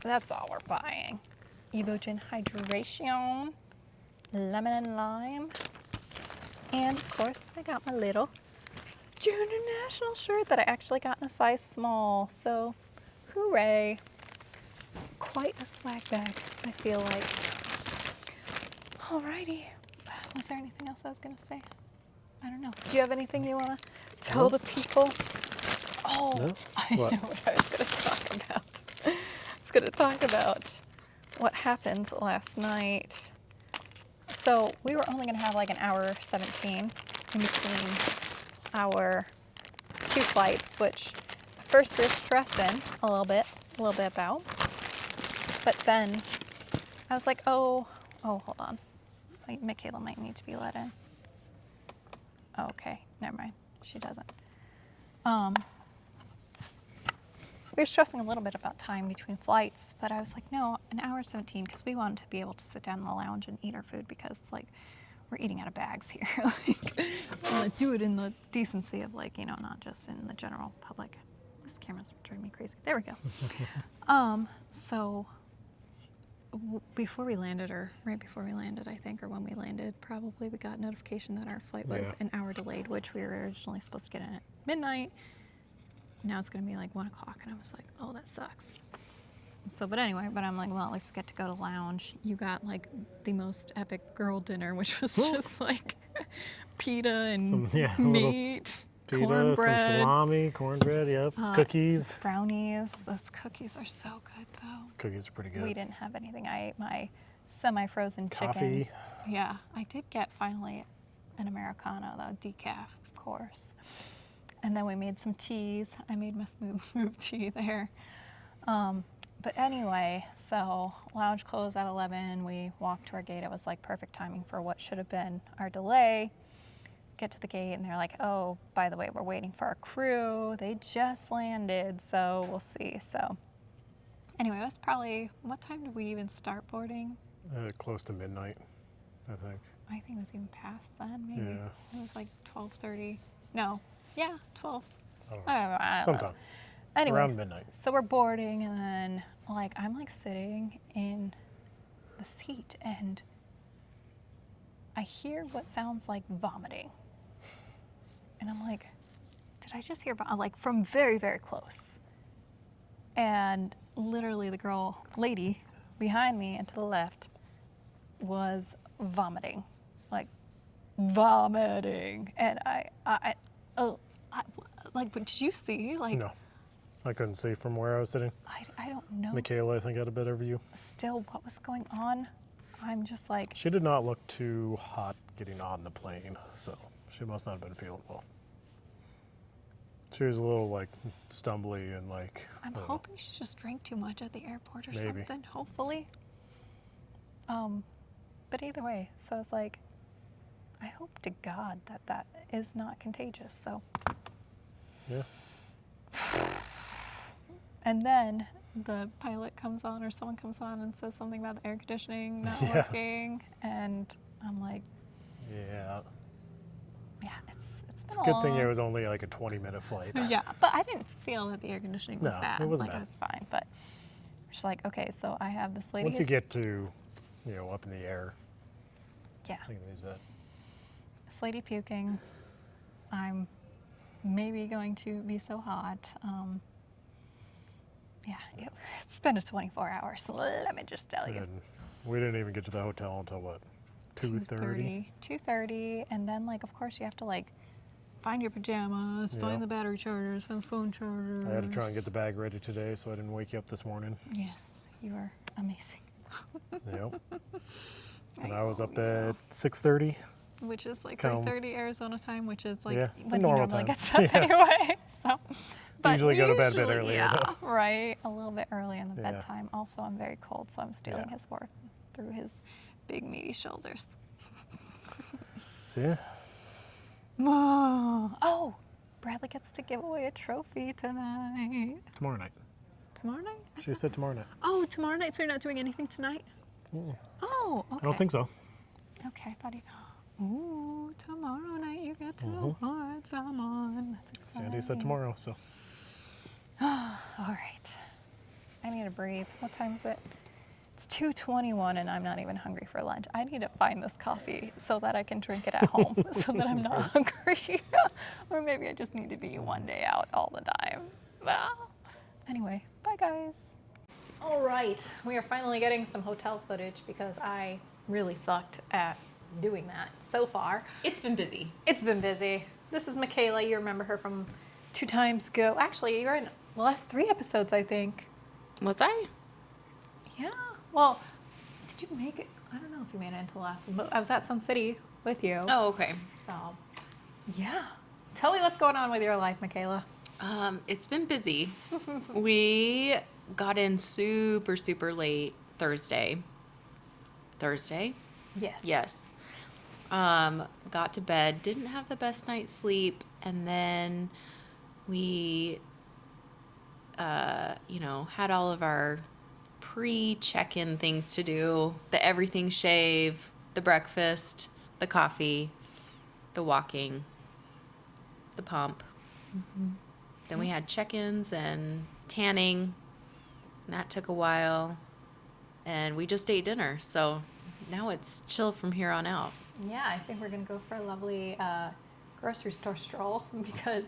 That's all we're buying. Evogen Hydration, lemon and lime. And of course, I got my little Junior National shirt that I actually got in a size small. So, hooray. Quite a swag bag, I feel like. Alrighty. Was there anything else I was going to say? I don't know. Do you have anything you want to tell the people? Oh, No? I know What? what I was going to talk about. I was going to talk about what happened last night. So So we were only going to have like an hour 17 in between our 2 flights, which at first we were stressing a little bit about. But then I was like, oh, hold on. Michaela might need to be let in. Oh, okay, never mind. She doesn't. We were stressing a little bit about time between flights, but I was like, no, an hour 17, because we wanted to be able to sit down in the lounge and eat our food, because like we're eating out of bags here. Like, do it in the decency of like, not just in the general public. This camera's driving me crazy. There we go. So before we landed, or right before we landed, I think, or when we landed, probably, we got notification that our flight was an hour delayed, which we were originally supposed to get in at midnight. Now it's going to be like 1 o'clock, and I was like, oh, that sucks. So, but anyway, I'm like, well, at least we get to go to lounge. You got like the most epic girl dinner, which was just like pita and meat, Pita, cornbread, some salami, cornbread, yep, cookies. brownies. Those cookies are so good, though. Cookies are pretty good. We didn't have anything. I ate my semi-frozen chicken. Coffee. Yeah, I did get finally an Americano, though, decaf, of course. And then we made some teas. I made my smooth tea there. But anyway, so lounge closed at 11. We walked to our gate. It was like perfect timing for what should have been our delay. Get to the gate, and they're like, oh, by the way, we're waiting for our crew. They just landed, so we'll see. So anyway, it was probably, what time did we even start boarding? Close to midnight, I think. I think it was even past then, maybe. Yeah. It was like 12:30. No. Yeah, 12. I don't know. I don't Sometime. know. Anyway, Around midnight. So we're boarding, and then like I'm like sitting in the seat, and I hear what sounds like vomiting. And I'm like, did I just hear like from very, very close? And literally the lady behind me and to the left was vomiting. Like vomiting. And but did you see? Like, No, I couldn't see from where I was sitting. I don't know. Michaela, I think, had a better view. Still, what was going on? I'm just like. She did not look too hot getting on the plane, so she must not have been feeling well. She was a little like stumbly and like. I'm hoping she just drank too much at the airport or Maybe. something. Hopefully. But either way, so it's like, I hope to God that is not contagious. So. Yeah. And then the pilot comes on, or someone comes on and says something about the air conditioning not working, and I'm like, yeah. Yeah, it's It's been a good thing it was only like a 20-minute flight. Yeah, but I didn't feel that the air conditioning was No, bad. it wasn't like bad. it was fine, but just like, okay, so I have this lady. Once you get to, up in the air, Yeah. I think it is bad. This lady puking. I'm maybe going to be so hot. Yeah, it's been a 24 hours. So let me just tell you. We didn't even get to the hotel until what, 2:30? 2:30, and then like, of course, you have to like find your pajamas, Yeah. find the battery chargers, find the phone chargers. I had to try and get the bag ready today, so I didn't wake you up this morning. Yes, you are amazing. Yep. And I was up at 6:30. Which is like Come. 3:30 Arizona time, which is like Yeah, when he normal normally time. gets up Yeah. anyway. So, but Usually go to bed a bit usually, earlier, Yeah, though. right. A little bit early in the Yeah. bedtime. Also, I'm very cold, so I'm stealing Yeah. his warmth through his big meaty shoulders. See? Oh, Bradley gets to give away a trophy tonight. Tomorrow night. Tomorrow night? She said tomorrow night. Oh, tomorrow night. So you're not doing anything tonight? Mm. Oh, okay. I don't think so. Okay, I thought he. Ooh, tomorrow night you get to Mhm. watch someone. That's exciting. Sandy said tomorrow, so. All right. I need to breathe. What time is it? It's 2:21 and I'm not even hungry for lunch. I need to find this coffee so that I can drink it at home so that I'm not hungry. Or maybe I just need to be one day out all the time. Well, anyway, bye guys. All right, we are finally getting some hotel footage because I really sucked at doing that so far. It's been busy. It's been busy. This is Michaela. You remember her from 2 times ago. Actually, you're in the last 3 episodes, I think. Was I? Yeah. Well, did Did you make it? I don't know if you made it into the last one, but I was at Sun City with you. Oh, okay. So, yeah. Tell me what's going on with your life, Michaela. It's been busy. We got in super, super late Thursday. Thursday? Yes. Yes. Got to bed, didn't have the best night's sleep, and then we, had all of our pre-check-in things to do. The everything shave, the breakfast, the coffee, the walking, the pump. Then we had check-ins and tanning, and that took a while. And we just ate dinner, so now it's chill from here on out. Yeah, I think we're going to go for a lovely grocery store stroll because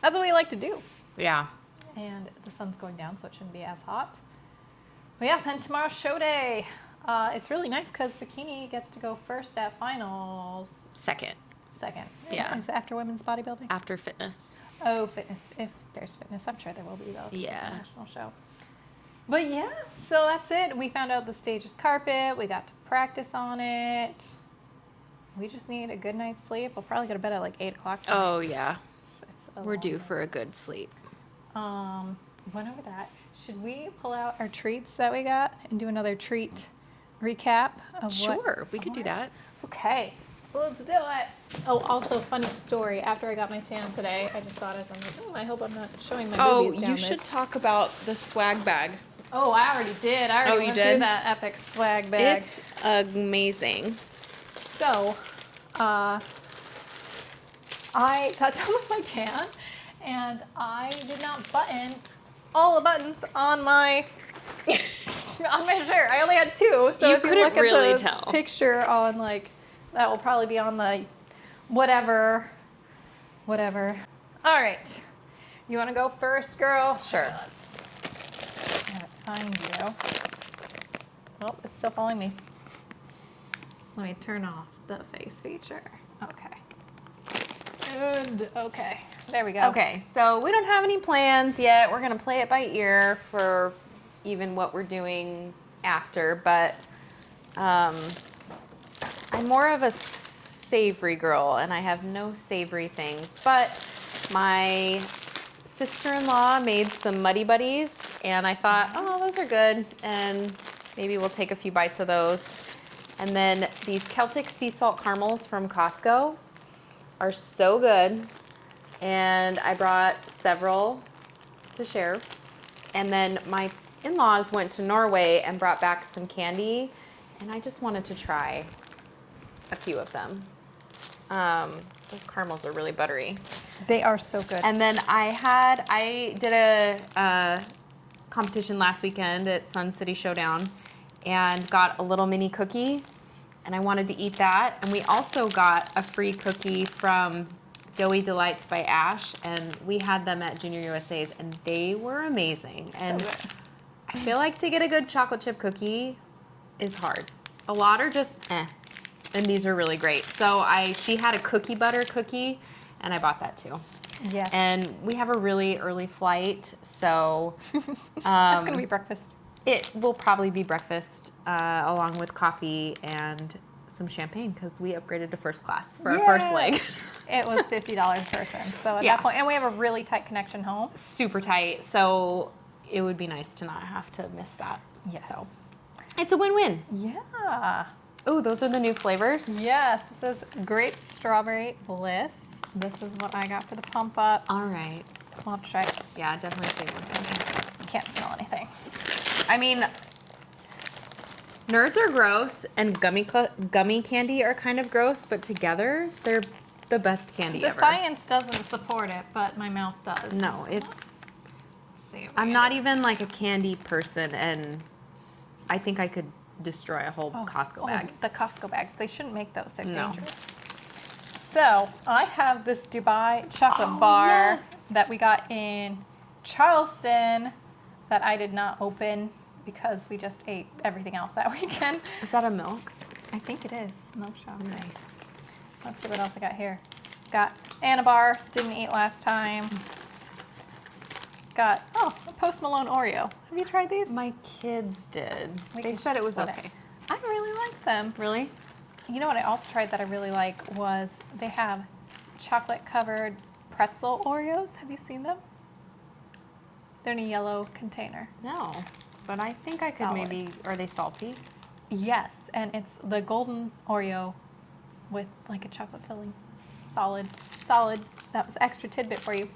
that's what we like to do. Yeah. And the sun's going down, so it shouldn't be as hot. But yeah, then tomorrow's show day. It's really nice because Bikini gets to go first at finals. Second, Second. Yeah. Is it after women's bodybuilding? after fitness. Oh, fitness. If there's fitness, I'm sure there will be, though. It's Yeah. a national show. But yeah, so that's it. We found out the stage is carpet. We got to practice on it. We just need a good night's sleep. We'll probably go to bed at like 8 o'clock tonight. Oh, yeah. It's a We're long due night. for a good sleep. Went over that. Should we pull out our treats that we got and do another treat recap of Sure, we could do that. Okay, let's do it. Oh, also funny story. After I got my tan today, I just thought as I'm like, I hope I'm not showing my Oh, boobies down you should this. talk about the swag bag. Oh, I already did. I already you went did? through that epic swag bag. It's amazing. So, I got done with my tan, and I did not button all the buttons on my on my shirt. I only had 2. So You if couldn't you look really at the tell. picture on that will probably be on the whatever. All right, you want to go first, girl? Sure. Let's find you. Oh, it's still following me. Let me turn off the face feature. Okay. And okay, there we go. Okay, so we don't have any plans yet. We're going to play it by ear for even what we're doing after, but I'm more of a savory girl, and I have no savory things, but my sister-in-law made some Muddy Buddies, and I thought, oh, those are good, and maybe we'll take a few bites of those. And then these Celtic sea salt caramels from Costco are so good, and I brought several to share. And then my in-laws went to Norway and brought back some candy, and I just wanted to try a few of them. Those caramels are really buttery. They are so good. And then I did a competition last weekend at Sun City Showdown and got a little mini cookie, and I wanted to eat that. And we also got a free cookie from Doughy Delights by Ash, and we had them at Junior USA's, and they were amazing. And good. I feel like to get a good chocolate chip cookie is hard. A lot are just and these are really great. So she had a cookie butter cookie, and I bought that too. Yeah. And we have a really early flight, so It's gonna be breakfast. it will probably be breakfast along with coffee and some champagne because we upgraded to first class for our first Yay! leg. It was $50 a person. So at Yeah. that point, and we have a really tight connection home. Super tight, so it would be nice to not have to miss that. Yes. So it's a win-win. Yeah. Oh, those are the new flavors. Yes. This is grape strawberry bliss. This is what I got for the pump up. All right. I'll have to try it. Yeah, definitely same one for me. I can't smell anything. I mean, nerds are gross and gummy candy are kind of gross, but together they're the best candy The ever. science doesn't support it, but my mouth does. No, it's. Savory. I'm not even like a candy person, and I think I could destroy a whole Costco bag. The Costco bags. They shouldn't make those. They're No. dangerous. So I have this Dubai chocolate Oh, bar yes. that we got in Charleston that I did not open because we just ate everything else that weekend. Is that a milk? I think it is milk chocolate. Nice. Let's see what else I got here. Got Anabar, didn't eat last time. Got, a Post Malone Oreo. Have you tried these? My kids did. We They can said it was split okay. I really like them. Really? You know what I also tried that I really like was they have chocolate covered pretzel Oreos. Have you seen them? They're in a yellow container. No, but I think I could Solid. maybe. Are they salty? Yes, and it's the golden Oreo with like a chocolate filling. Solid, solid. That was extra tidbit for you.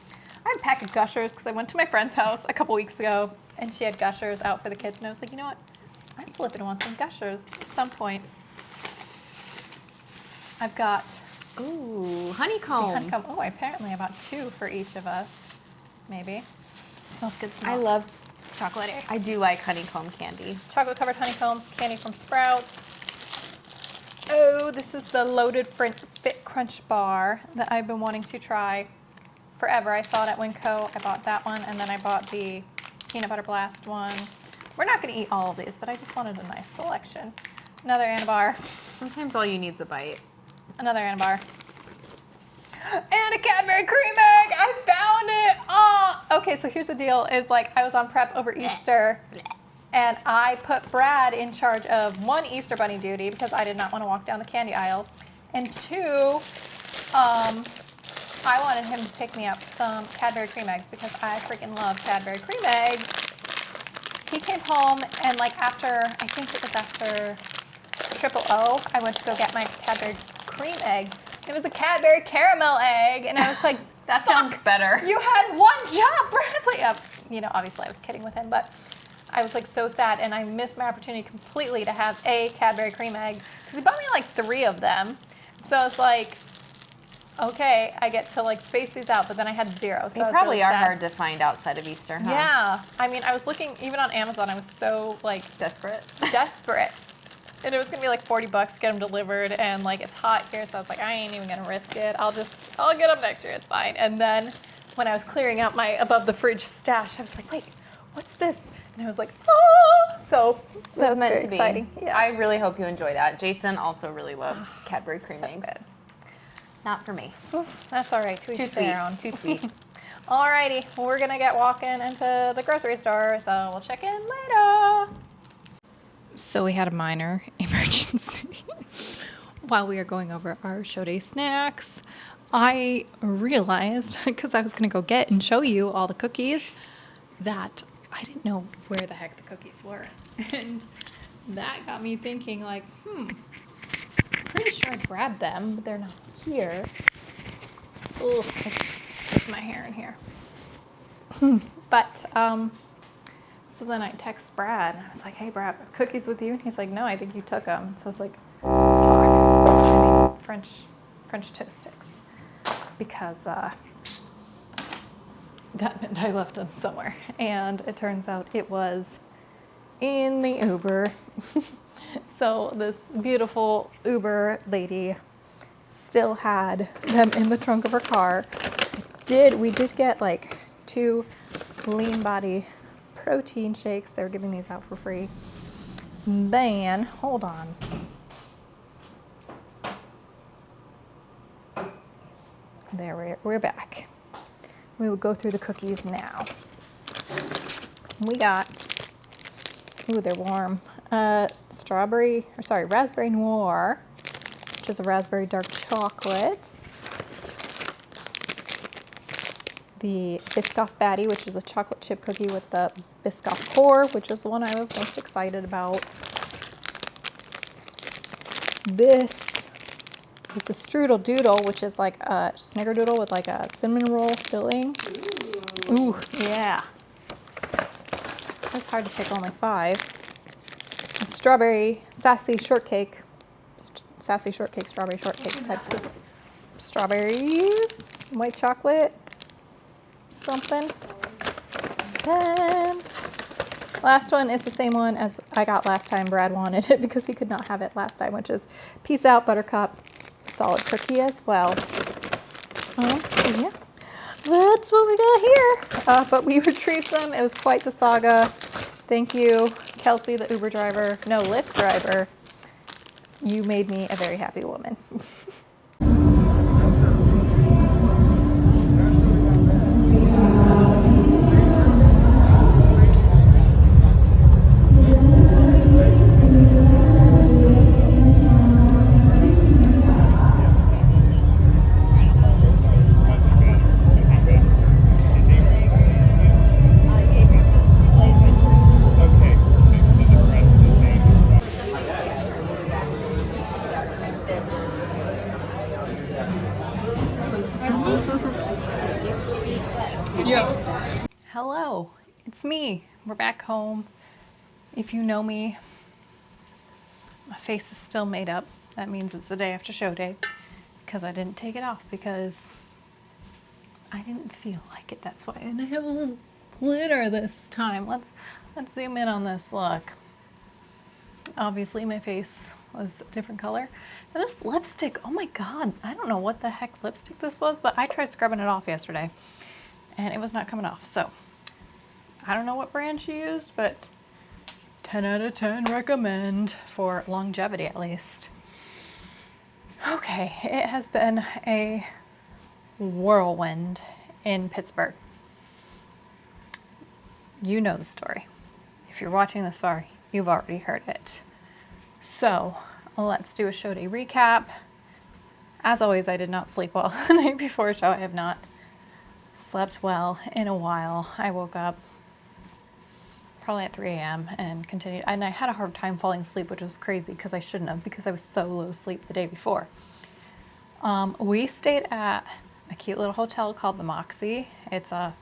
I have a pack of Gushers because I went to my friend's house a couple weeks ago and she had Gushers out for the kids and I was like, you know what? I flipping want some Gushers at some point. I've got Ooh, honeycomb. honeycomb. Oh, apparently I bought 2 for each of us. Maybe. Smells good. I love. chocolatey. I do like honeycomb candy. Chocolate covered honeycomb candy from Sprouts. Oh, this is the loaded Fit Crunch bar that I've been wanting to try forever. I saw it at Winco. I bought that one, and then I bought the Peanut Butter Blast one. We're not going to eat all of these, but I just wanted a nice selection. Another Anabar. Sometimes all you need is a bite. Another Anabar. And a Cadbury cream egg. I found it. Oh, okay. So here's the deal: is like I was on prep over Easter, and I put Brad in charge of 1, Easter bunny duty because I did not want to walk down the candy aisle, and 2, I wanted him to pick me up some Cadbury cream eggs because I freaking love Cadbury cream eggs. He came home and like after, I think it was after Triple O, I went to go get my Cadbury cream egg. It was a Cadbury caramel egg, and I was like, That sounds better. You had one job, Bradley. You know, obviously I was kidding with him, but I was like so sad, and I missed my opportunity completely to have a Cadbury cream egg because he bought me like 3 of them. So I was like, okay, I get to like space these out, but then I had 0. So They I was probably really are sad. hard to find outside of Easter, huh? Yeah, I mean, I was looking even on Amazon. I was so like Desperate. desperate. And it was gonna be like $40 to get them delivered, and like it's hot here, so I was like, I ain't even gonna risk it. I'll get them next year. It's fine. And then when I was clearing out my above the fridge stash, I was like, wait, what's this? And I was like, oh. So that was meant very to be. exciting. Yeah. I really hope you enjoy that. Jason also really loves Cadbury cream so eggs. good. Not for me. That's all right. To Too each sweet. their own. Too sweet. Alrighty, well, we're gonna get walking into the grocery store, so we'll check in later. So we had a minor emergency while we were going over our show day snacks. I realized, because I was going to go get and show you all the cookies, that I didn't know where the heck the cookies were. And that got me thinking like, pretty sure I grabbed them, but they're not here. Oh, it's my hair in here. But, so then I text Brad, and I was like, hey, Brad, are cookies with you? And he's like, no, I think you took them. So I was like, fuck. I mean, French toast sticks. Because that meant I left them somewhere. And it turns out it was in the Uber. So this beautiful Uber lady still had them in the trunk of her car. We did get like 2 lean body protein shakes. They were giving these out for free. And then, hold on. There, we're back. We will go through the cookies now. We got, ooh, they're warm. Raspberry Noir, which is a raspberry dark chocolate. The Biscoff Batty, which is a chocolate chip cookie with the Biscoff core, which is the one I was most excited about. This is the Strudel Doodle, which is like a snickerdoodle with like a cinnamon roll filling. Ooh, yeah. That's hard to pick, only 5. Strawberry Sassy Shortcake, strawberry shortcake type of strawberries, white chocolate, something. Then last one is the same one as I got last time. Brad wanted it because he could not have it last time, which is Peace Out Buttercup solid cookie as well. So yeah, that's what we got here. But we retrieved them. It was quite the saga. Thank you, Kelsey, the Uber driver, no, Lyft driver. You made me a very happy woman. it's me. We're back home. If you know me, my face is still made up. That means it's the day after show day because I didn't take it off because I didn't feel like it. That's why. And I have a little glitter this time. Let's zoom in on this look. Obviously my face was a different color. And this lipstick, oh my God, I don't know what the heck lipstick this was, but I tried scrubbing it off yesterday and it was not coming off. So I don't know what brand she used, but 10 out of 10 recommend for longevity at least. Okay, it has been a whirlwind in Pittsburgh. You know the story. If you're watching this far, you've already heard it. So let's do a show day recap. As always, I did not sleep well the night before show. I have not slept well in a while. I woke up probably at 3 a.m. and continued. And I had a hard time falling asleep, which was crazy because I shouldn't have, because I was so low sleep the day before. We stayed at a cute little hotel called the Moxie. It's a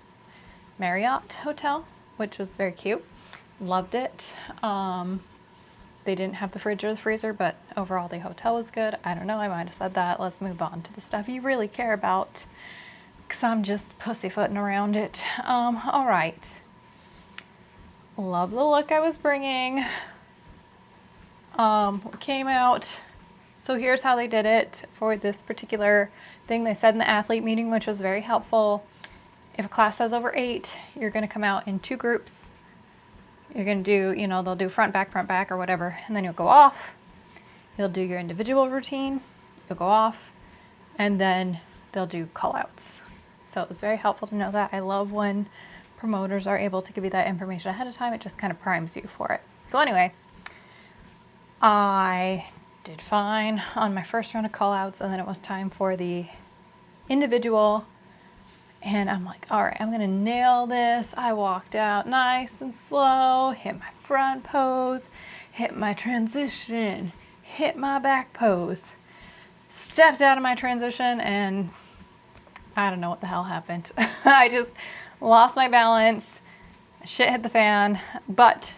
Marriott hotel, which was very cute. Loved it. They didn't have the fridge or the freezer, but overall the hotel was good. I don't know, I might have said that. Let's move on to the stuff you really care about, because I'm just pussyfooting around it. All right. Love the look I was bringing. Came out. So here's how they did it for this particular thing. They said in the athlete meeting, which was very helpful. If a class has over 8, you're going to come out in 2 groups. You're going to do, they'll do front, back, or whatever. And then you'll go off. You'll do your individual routine. You'll go off. And then they'll do call outs. So it was very helpful to know that. I love when promoters are able to give you that information ahead of time. It just kind of primes you for it. So anyway, I did fine on my first round of call outs, and then it was time for the individual. And I'm like, all right, I'm going to nail this. I walked out nice and slow, hit my front pose, hit my transition, hit my back pose, stepped out of my transition, and I don't know what the hell happened. I just lost my balance. Shit hit the fan, but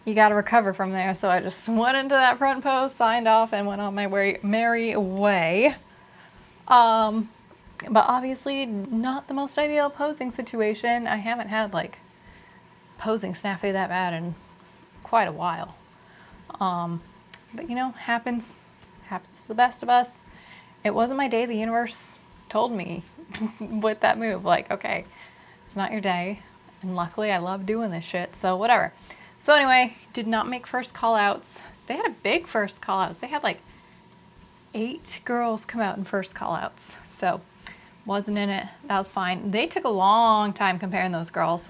you got to recover from there. So I just went into that front pose, signed off, and went on my merry way. But obviously not the most ideal posing situation. I haven't had posing snafu that bad in quite a while. But happens to the best of us. It wasn't my day. The universe told me with that move, okay, it's not your day. And luckily I love doing this shit, so whatever. So anyway, did not make first call outs. They had a big first call outs. They had 8 girls come out in first call outs. So wasn't in it. That was fine. They took a long time comparing those girls.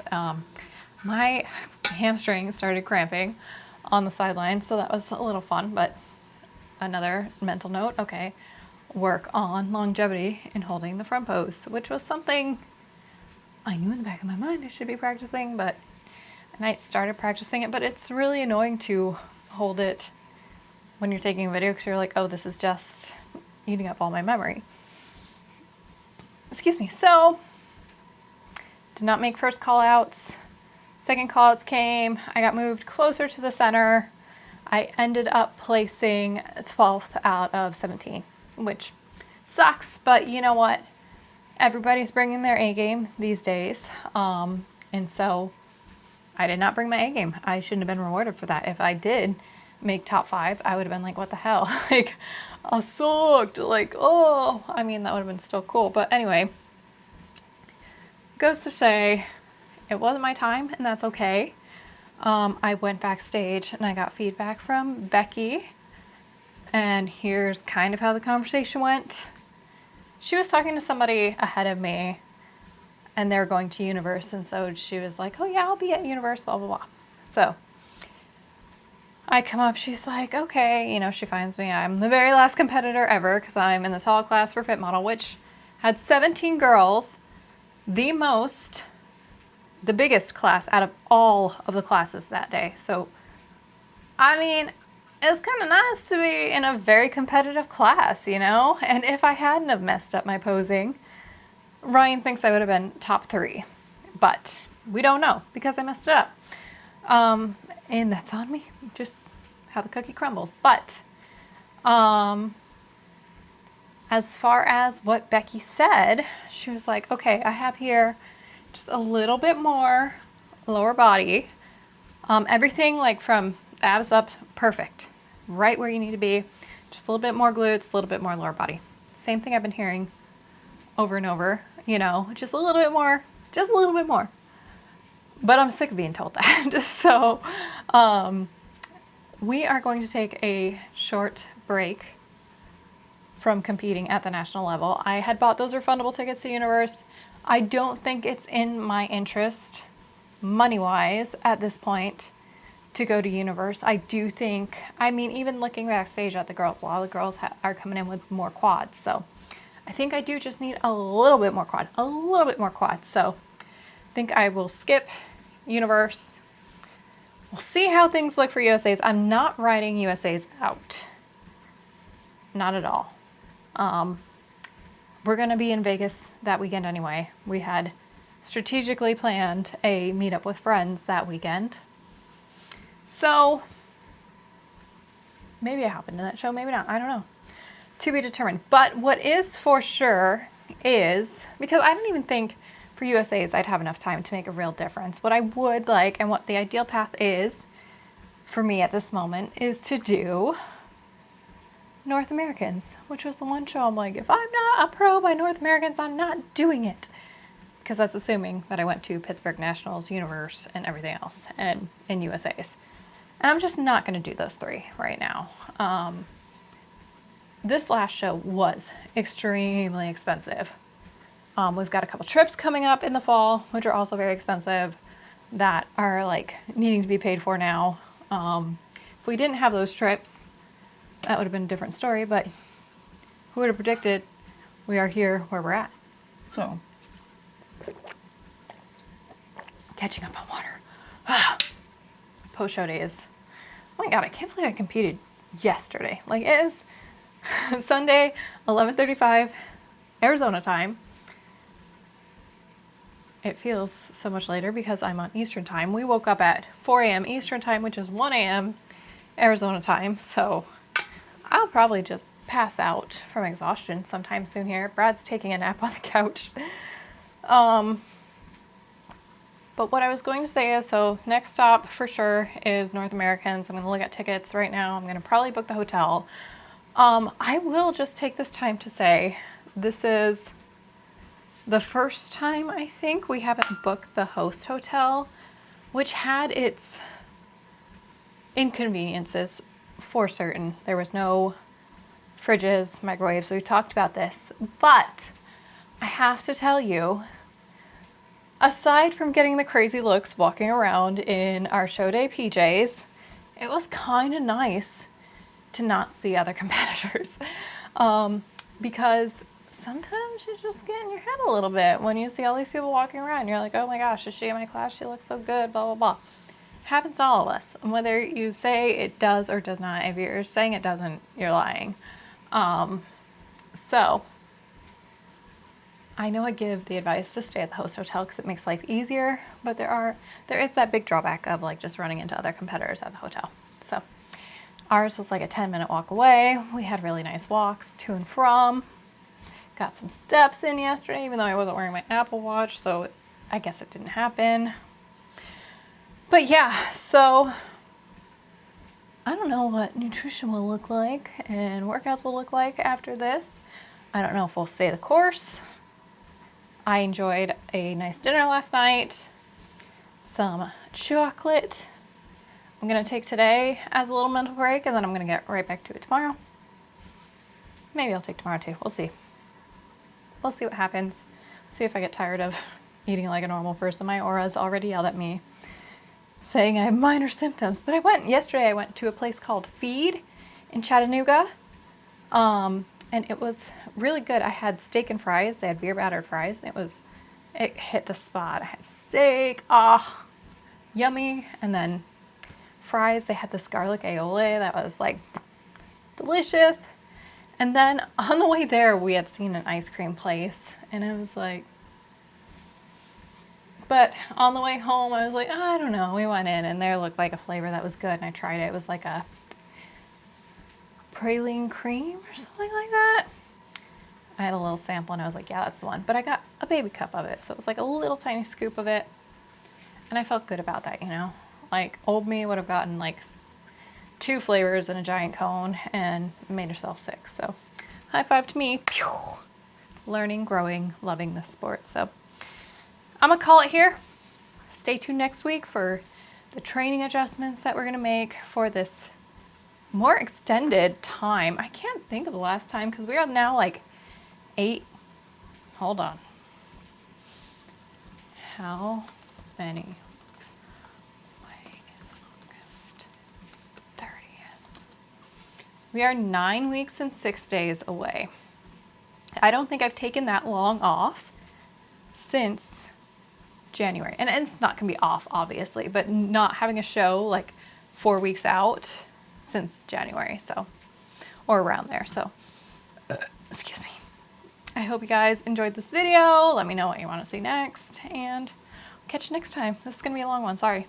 My hamstring started cramping on the sideline, so that was a little fun, but another mental note, okay, work on longevity in holding the front pose, which was something I knew in the back of my mind I should be practicing, and I started practicing it, but it's really annoying to hold it when you're taking a video because you're like, oh, this is just eating up all my memory. Excuse me. So, did not make first call outs. Second call outs came. I got moved closer to the center. I ended up placing 12th out of 17, which sucks, but you know what? Everybody's bringing their A game these days. And so I did not bring my A game. I shouldn't have been rewarded for that. If I did make top 5, I would have been like, what the hell? I sucked. That would have been still cool. But anyway, goes to say it wasn't my time, and that's okay. I went backstage and I got feedback from Becky, and here's kind of how the conversation went. She was talking to somebody ahead of me, and they're going to Universe, and so she was like, oh yeah, I'll be at Universe, blah, blah, blah. So I come up, she's like, okay, she finds me. I'm the very last competitor ever because I'm in the tall class for Fit Model, which had 17 girls, the biggest class out of all of the classes that day. So, it's kind of nice to be in a very competitive class, And if I hadn't have messed up my posing, Ryan thinks I would have been top 3. But We don't know because I messed it up. And that's on me. Just how the cookie crumbles. But as far as what Becky said, she was like, okay, I have here just a little bit more lower body. Everything like from abs up, perfect. Right where you need to be. Just a little bit more glutes, a little bit more lower body. Same thing I've been hearing over and over, you know, just a little bit more, just a little bit more. But I'm sick of being told that. So we are going to take a short break from competing at the national level. I had bought those refundable tickets to Universe. I don't think it's in my interest, money-wise, at this point, to go to Universe. I do think, I mean, even looking backstage at the girls, a lot of the girls are coming in with more quads. So I think I do just need a little bit more quad, So I think I will skip Universe. We'll see how things look for USA's. I'm not riding USA's out. Not at all. We're going to be in Vegas that weekend anyway. We had strategically planned a meetup with friends that weekend. So maybe I hop into that show, maybe not. I don't know. To be determined. But what is for sure is, because I don't even think for USA's I'd have enough time to make a real difference. What I would like and what the ideal path is for me at this moment is to do North Americans, which was the one show I'm like, if I'm not a pro by North Americans, I'm not doing it. Because that's assuming that I went to Pittsburgh Nationals, Universe, and everything else, and in USA's. And I'm just not going to do those three right now. This last show was extremely expensive. We've got a couple trips coming up in the fall, which are also very expensive, that are like needing to be paid for now. If we didn't have those trips, that would have been a different story, but who would have predicted we are here where we're at? So, catching up on water. Post-show days. Oh my God, I can't believe I competed yesterday. Like, it is Sunday, 11:35 Arizona time. It feels so much later because I'm on Eastern time. We woke up at 4 a.m. Eastern time, which is 1 a.m. Arizona time, so I'll probably just pass out from exhaustion sometime soon here. Brad's taking a nap on the couch. But what I was going to say is, so next stop for sure is North Americans. I'm going to look at tickets right now. I'm going to probably book the hotel. I will just take this time to say this is the first time I think we haven't booked the host hotel, which had its inconveniences for certain. There was no fridges, microwaves. We talked about this, but I have to tell you, aside from getting the crazy looks walking around in our show day PJs, it was kind of nice to not see other competitors. Because sometimes you just get in your head a little bit when you see all these people walking around. You're like, oh my gosh, is she in my class? She looks so good, blah, blah, blah. Happens to all of us. And whether you say it does or does not, if you're saying it doesn't, you're lying. So I know I give the advice to stay at the host hotel because it makes life easier, but there is that big drawback of like just running into other competitors at the hotel. So ours was like a 10-minute walk away. We had really nice walks to and from. Got some steps in yesterday, even though I wasn't wearing my Apple Watch, so I guess it didn't happen. But yeah, so I don't know what nutrition will look like and workouts will look like after this. I don't know if we'll stay the course. I enjoyed a nice dinner last night, some chocolate. I'm going to take today as a little mental break, and then I'm going to get right back to it tomorrow. Maybe I'll take tomorrow too. We'll see. We'll see what happens. See if I get tired of eating like a normal person. My aura's already yelled at me, saying I have minor symptoms. But yesterday I went to a place called Feed in Chattanooga. And it was really good. I had steak and fries. They had beer battered fries. It hit the spot. I had steak, yummy. And then fries, they had this garlic aioli that was like delicious. And then on the way there, we had seen an ice cream place. And I was like, But on the way home, I was like, I don't know. We went in and there looked like a flavor that was good. And I tried it. It was like a praline cream or something like that. I had a little sample and I was like, yeah, that's the one. But I got a baby cup of it. So it was like a little tiny scoop of it. And I felt good about that, you know. Like old me would have gotten like 2 flavors in a giant cone and made herself sick. So high five to me. Pew! Learning, growing, loving this sport. So I'm gonna call it here. Stay tuned next week for the training adjustments that we're gonna make for this more extended time. I can't think of the last time because we are now like 8. Hold on. How many weeks away is August 30th? We are 9 weeks and 6 days away. I don't think I've taken that long off since January. And it's not going to be off, obviously, but not having a show like 4 weeks out since January, so, or around there. So, excuse me. I hope you guys enjoyed this video. Let me know what you want to see next, and catch you next time. This is going to be a long one. Sorry.